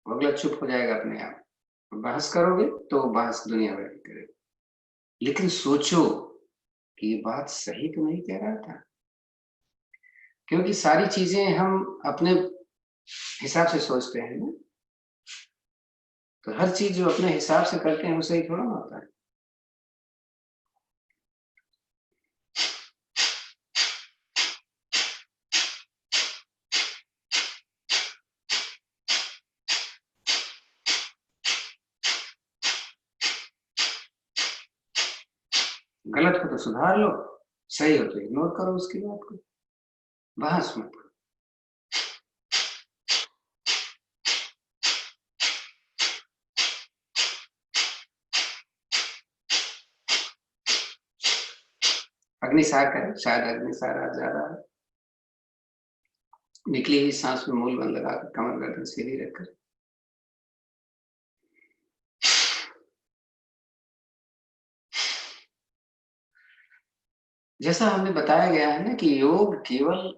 अगला चुप हो जाएगा अपने आप। बहस करोगे तो बहस दुनिया भर की करेगी, लेकिन सोचो कि ये बात सही तो नहीं कह रहा था। क्योंकि सारी चीजें हम अपने हिसाब से सोचते हैं ना, तो हर चीज जो अपने हिसाब से करते हैं वो सही थोड़ा ना होता है। गलत हो तो सुधार लो, सही हो तो इग्नोर करो उसकी बात को, बहस मत करो। अग्निसार करें, शायद अग्निसार आज ज्यादा है। निकली हुई सांस में मूल बंद लगाकर कमर गर्दन सीधी रखकर जैसा हमें बताया गया है ना कि योग केवल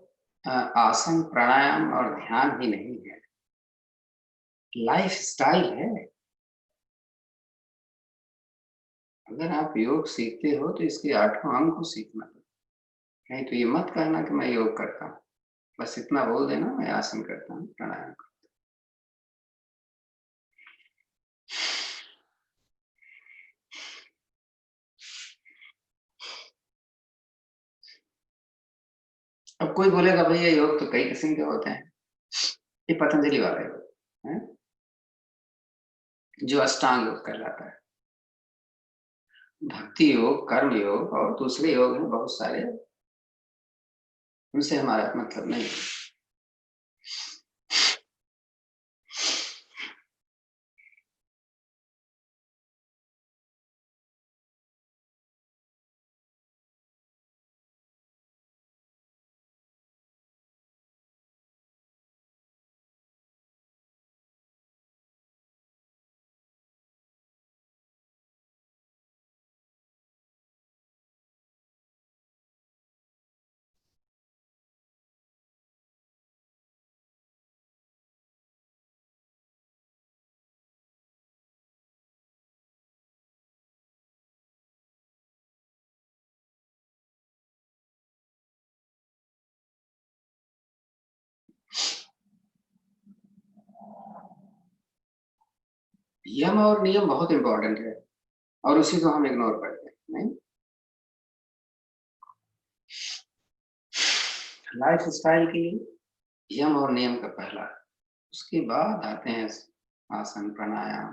आसन, प्राणायाम और ध्यान ही नहीं है, लाइफ स्टाइल है। अगर आप योग सीखते हो तो इसके 8वां अंग को सीखना है। नहीं तो ये मत कहना कि मैं योग करता हूँ, बस इतना बोल देना मैं आसन करता हूँ, प्राणायाम करता हूँ। अब कोई बोलेगा भैया योग तो कई किस्म के होते हैं, ये पतंजलि वाले योग है जो अष्टांग योग कहलाता है। भक्ति योग, कर्म योग और दूसरे योग हैं बहुत सारे, उनसे हमारा मतलब नहीं है। यम और नियम बहुत इंपॉर्टेंट है और उसी को हम इग्नोर करते हैं। नहीं, लाइफ स्टाइल के लिए यम और नियम का पहला, उसके बाद आते हैं आसन, प्राणायाम,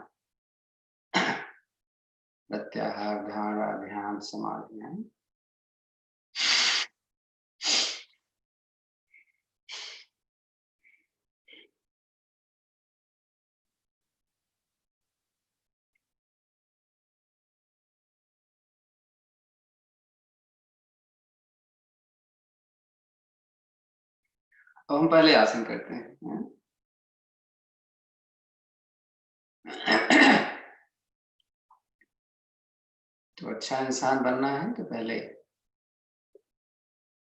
प्रत्याहार, धारणा, ध्यान, समाधि। तो हम पहले आसन करते हैं। तो अच्छा इंसान बनना है तो पहले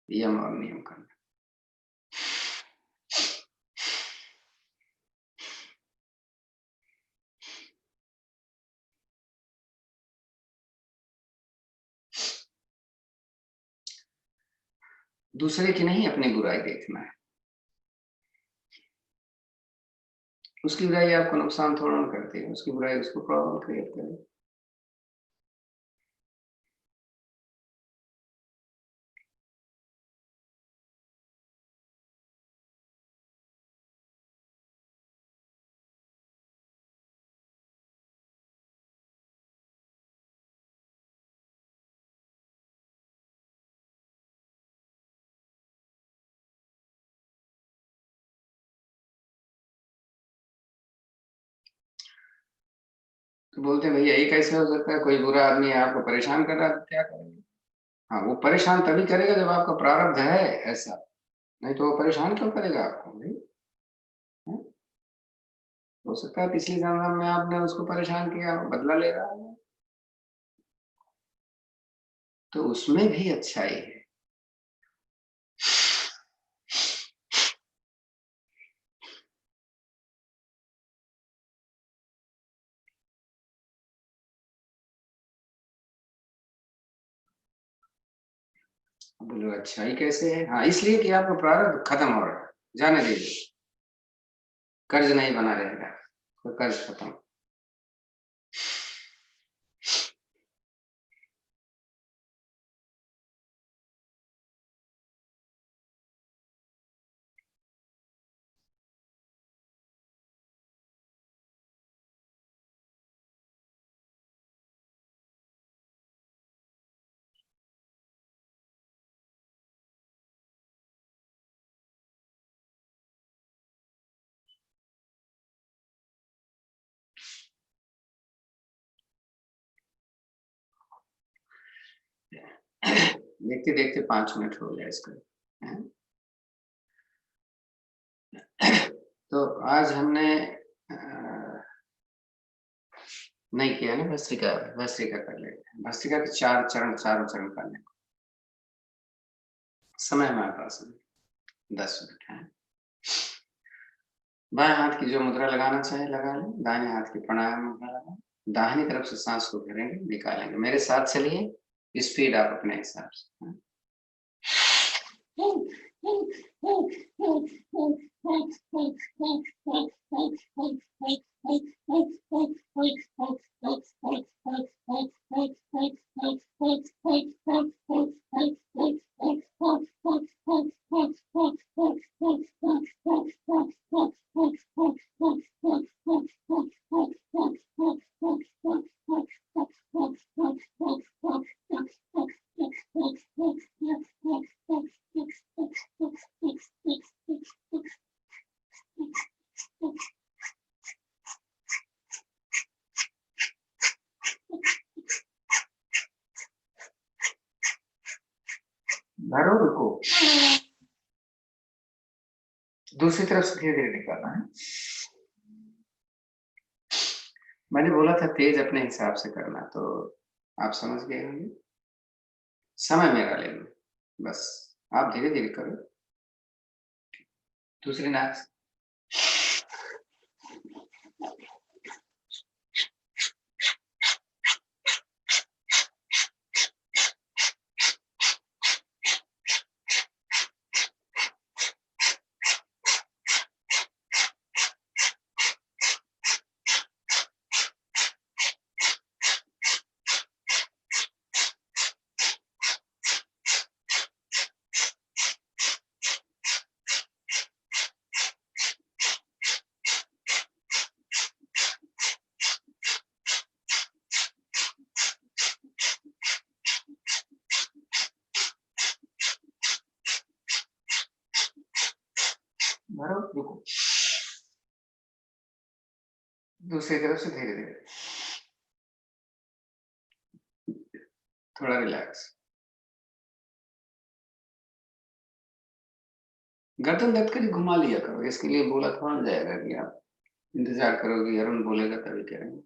यम और नियम करना। दूसरे की नहीं, अपनी बुराई देखना है। उसकी बुराई आपको नुकसान थोड़ा ना करती है, उसकी बुराई उसको प्रॉब्लम क्रिएट करे। तो बोलते हैं भैया ये कैसे हो सकता है, कोई बुरा आदमी है आपको परेशान कर रहा है तो क्या करेंगे? हाँ, वो परेशान तभी करेगा जब आपका प्रारब्ध है ऐसा, नहीं तो वो परेशान क्यों करेगा आपको भाई? हैं? हो सकता है पिछली जन्म में आपने उसको परेशान किया, बदला ले रहा है, तो उसमें भी अच्छाई है। बोलो अच्छाई कैसे है? हाँ, इसलिए कि आपका प्रारब्ध खत्म हो रहा है, जाने दीजिए, कर्ज नहीं बना रहेगा, तो कर्ज खत्म। देखते देखते 5 मिनट हो गया इसका, हैं? तो आज हमने नहीं किया ना भस्त्रिका, भस्त्रिका कर लेते हैं। भस्त्रिका के 4 चरण, चारों चरण करने को। समय हमारे पास है 10 मिनट है। बाएं हाथ की जो मुद्रा लगाना चाहे लगा लें, दाहिने हाथ की प्राणायाम मुद्रा लगाएं, दाहिनी तरफ से सांस को भरेंगे, निकालेंगे। मेरे साथ चलिए, स्पीड आप अपने हिसाब से, हाँ? भरो, रुको, दूसरी तरफ से धीरे धीरे निकालना है। मैंने बोला था तेज अपने हिसाब से करना, तो आप समझ गए होंगे। समय मेरा ले लो, बस आप धीरे धीरे करो। दूसरी नाक से भरो, रुको, दूसरी तरफ से धीरे धीरे, थोड़ा रिलैक्स। गर्दन दर्द करी घुमा लिया करो, इसके लिए बोला थोड़ा ना जाएगा कि आप इंतजार करोगे अरुण बोलेगा तभी करेंगे।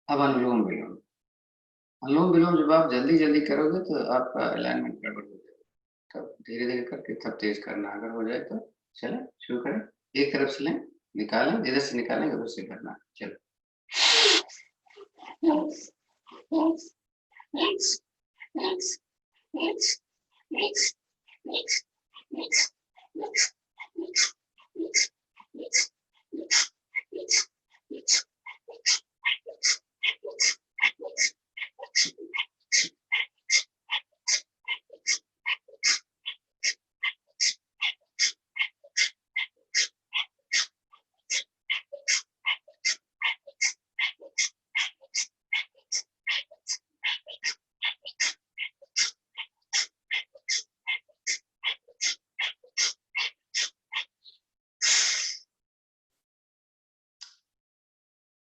अब अनुलोम विलोम, अनुलोम विलोम जब आप जल्दी जल्दी करोगे तो आपका अलाइनमेंट गड़बड़ हो जाएगा, तब धीरे धीरे करके तब तेज करना। अगर हो जाए तो चलें शुरू करें। एक तरफ से लें, निकालें, जिधर से निकालेंगे उधर से करना। चलो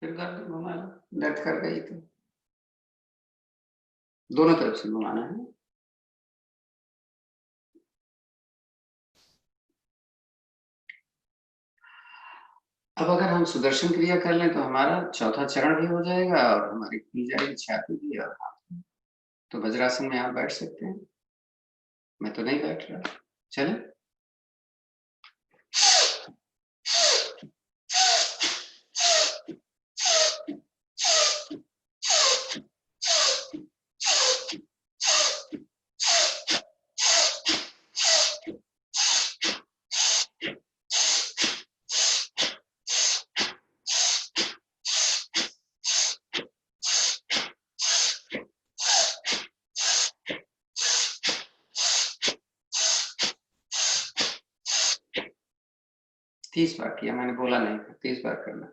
फिर गर्दन घुमाना, दर्द कर गई तो दोनों तरफ से घुमाना है। अब अगर हम सुदर्शन क्रिया कर लें तो हमारा चौथा चरण भी हो जाएगा और हमारी खुल जाएगी छाती भी और हाथ। तो वज्रासन में आप बैठ सकते हैं, मैं तो नहीं बैठ रहा। चलें। तीस बार किया, मैंने बोला नहीं 30 बार करना।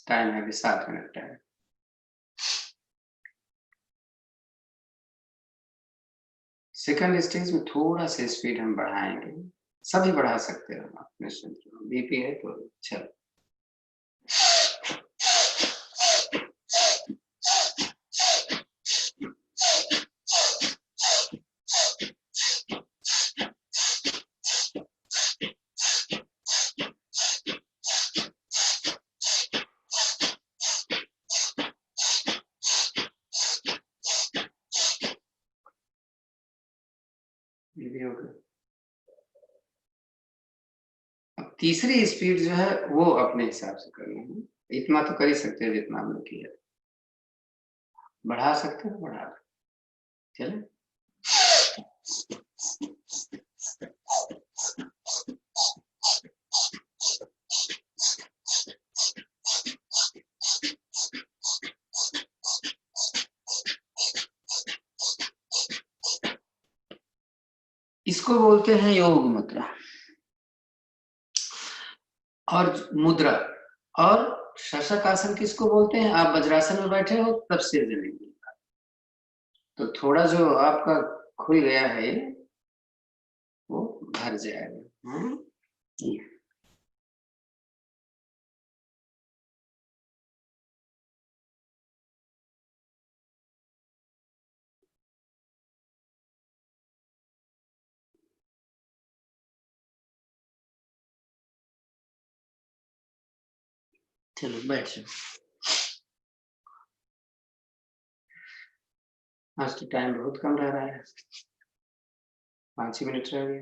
टाइम है अभी 7 मिनट टाइम। सेकंड स्टेज में थोड़ा सा स्पीड हम बढ़ाएंगे, सभी बढ़ा सकते हैं अपने बीपी है तो। चलो ये भी हो गया। अब तीसरी स्पीड जो है वो अपने हिसाब से करनी है, इतना तो कर ही सकते हैं जितना हमने किया। बढ़ा सकते हैं, बढ़ा दो। चले इसको बोलते हैं योग मुद्रा और मुद्रा। और शशक आसन किसको बोलते हैं? आप वज्रासन में बैठे हो तब सिर जमीन, तो थोड़ा जो आपका खुल गया है वो भर जाएगा। चलो बैठ जाओ। आज तो टाइम बहुत कम रह रहा है, 5 ही मिनट रह गए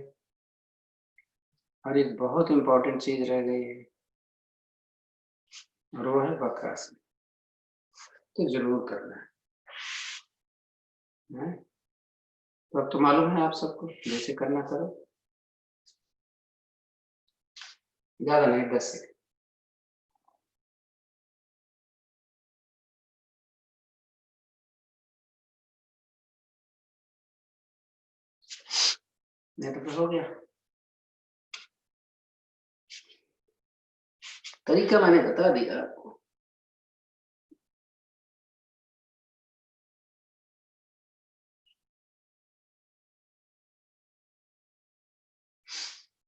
और एक बहुत इंपॉर्टेंट चीज रह गई है और वो है वक्रासन। तो जरूर करना है। तो अब तो मालूम है आप सबको, जैसे करना करो, ज्यादा नहीं 10 सेकंड। नहीं तो हो गया। तरीका मैंने बता दिया आपको।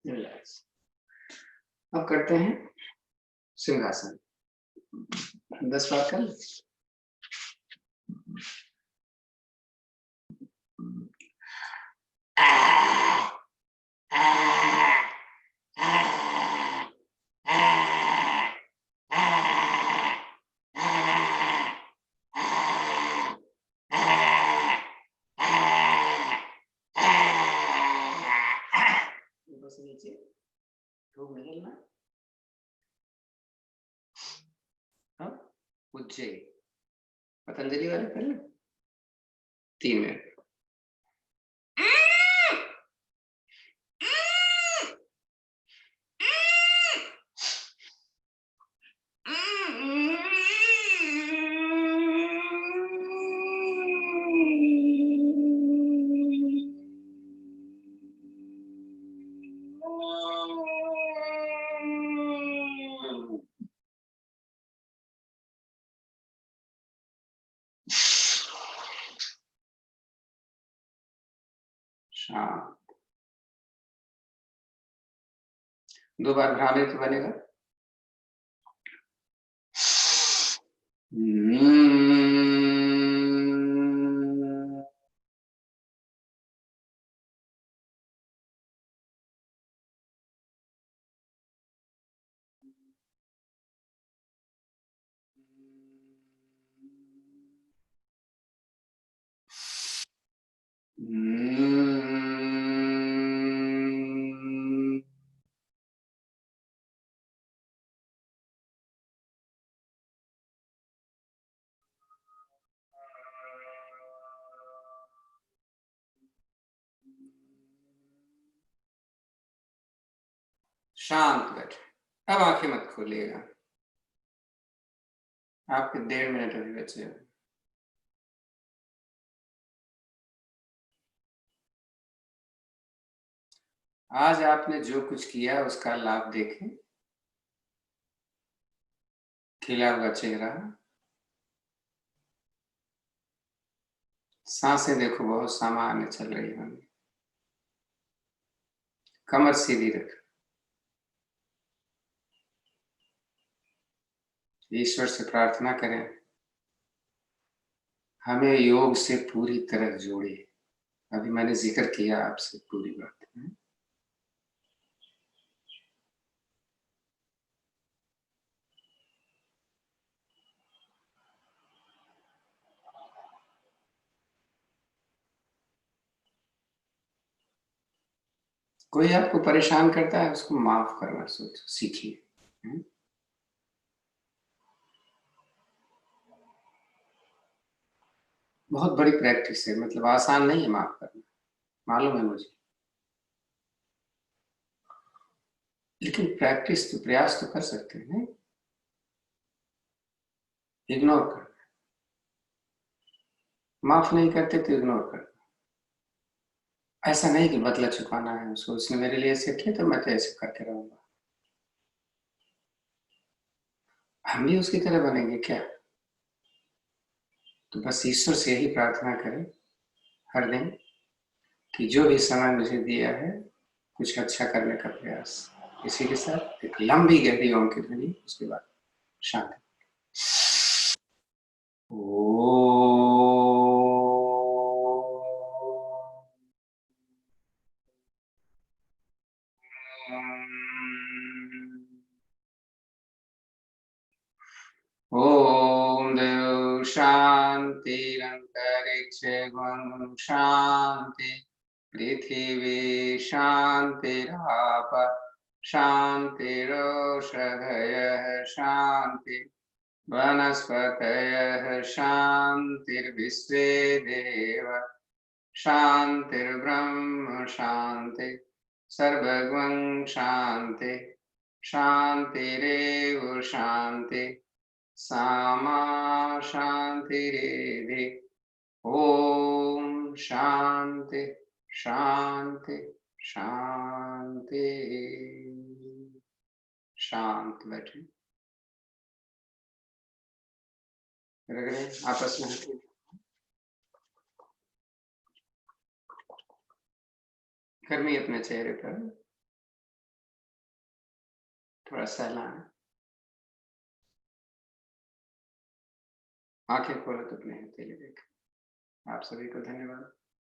रिलैक्स। अब करते हैं सिंहासन। 10 बार कर लें। नीचे, धूप निकलना। हाँ, उज्जैन पतंजलि वाले पहले 3 मिनट। शांत। 2 बार भ्रामरी तो बनेगा। शांत बैठे। अब आंखें मत खोलिएगा, आपके 1.5 मिनट अभी बचे हैं। आज आपने जो कुछ किया उसका लाभ देखें। खिला हुआ चेहरा, सांसें देखो बहुत सामान्य चल रही होंगी। कमर सीधी रख, ईश्वर से प्रार्थना करें हमें योग से पूरी तरह जोड़े। अभी मैंने जिक्र किया आपसे पूरी बात। कोई आपको परेशान करता है उसको माफ करना सोचो, सीखिए। बहुत बड़ी प्रैक्टिस है, मतलब आसान नहीं है माफ करना, मालूम है मुझे, लेकिन प्रैक्टिस तो, प्रयास तो कर सकते हैं। इग्नोर कर, माफ नहीं करते तो इग्नोर कर। ऐसा नहीं कि बदला चुकाना है उसको, उसने मेरे लिए ऐसे किया तो मैं तो ऐसे करके रहूंगा। हम भी उसकी तरह बनेंगे क्या? तो बस ईश्वर से यही प्रार्थना करें हर दिन कि जो भी समय मुझे दिया है कुछ अच्छा करने का प्रयास। इसी के साथ एक लंबी गहरी ओम की ध्वनि, उसके बाद शांति। ओम देव शांति अंतरिक्ष गुण शांति पृथिवी शांतिराप शांतिरोषधयः शांति वनस्पतयः शांतिर्विश्वे देव शांतिर्ब्रह्म शांति सर्वगं शांति शांतिरेव शांति सामा शांतिरेधि। ओम शांति शांति शांति। शांत बैठे, रगड़े आपस में। गर्मी अपने चेहरे पर थोड़ा सहलाना। आंखें खोलो तो अपने हथेली देखें। आप सभी को धन्यवाद।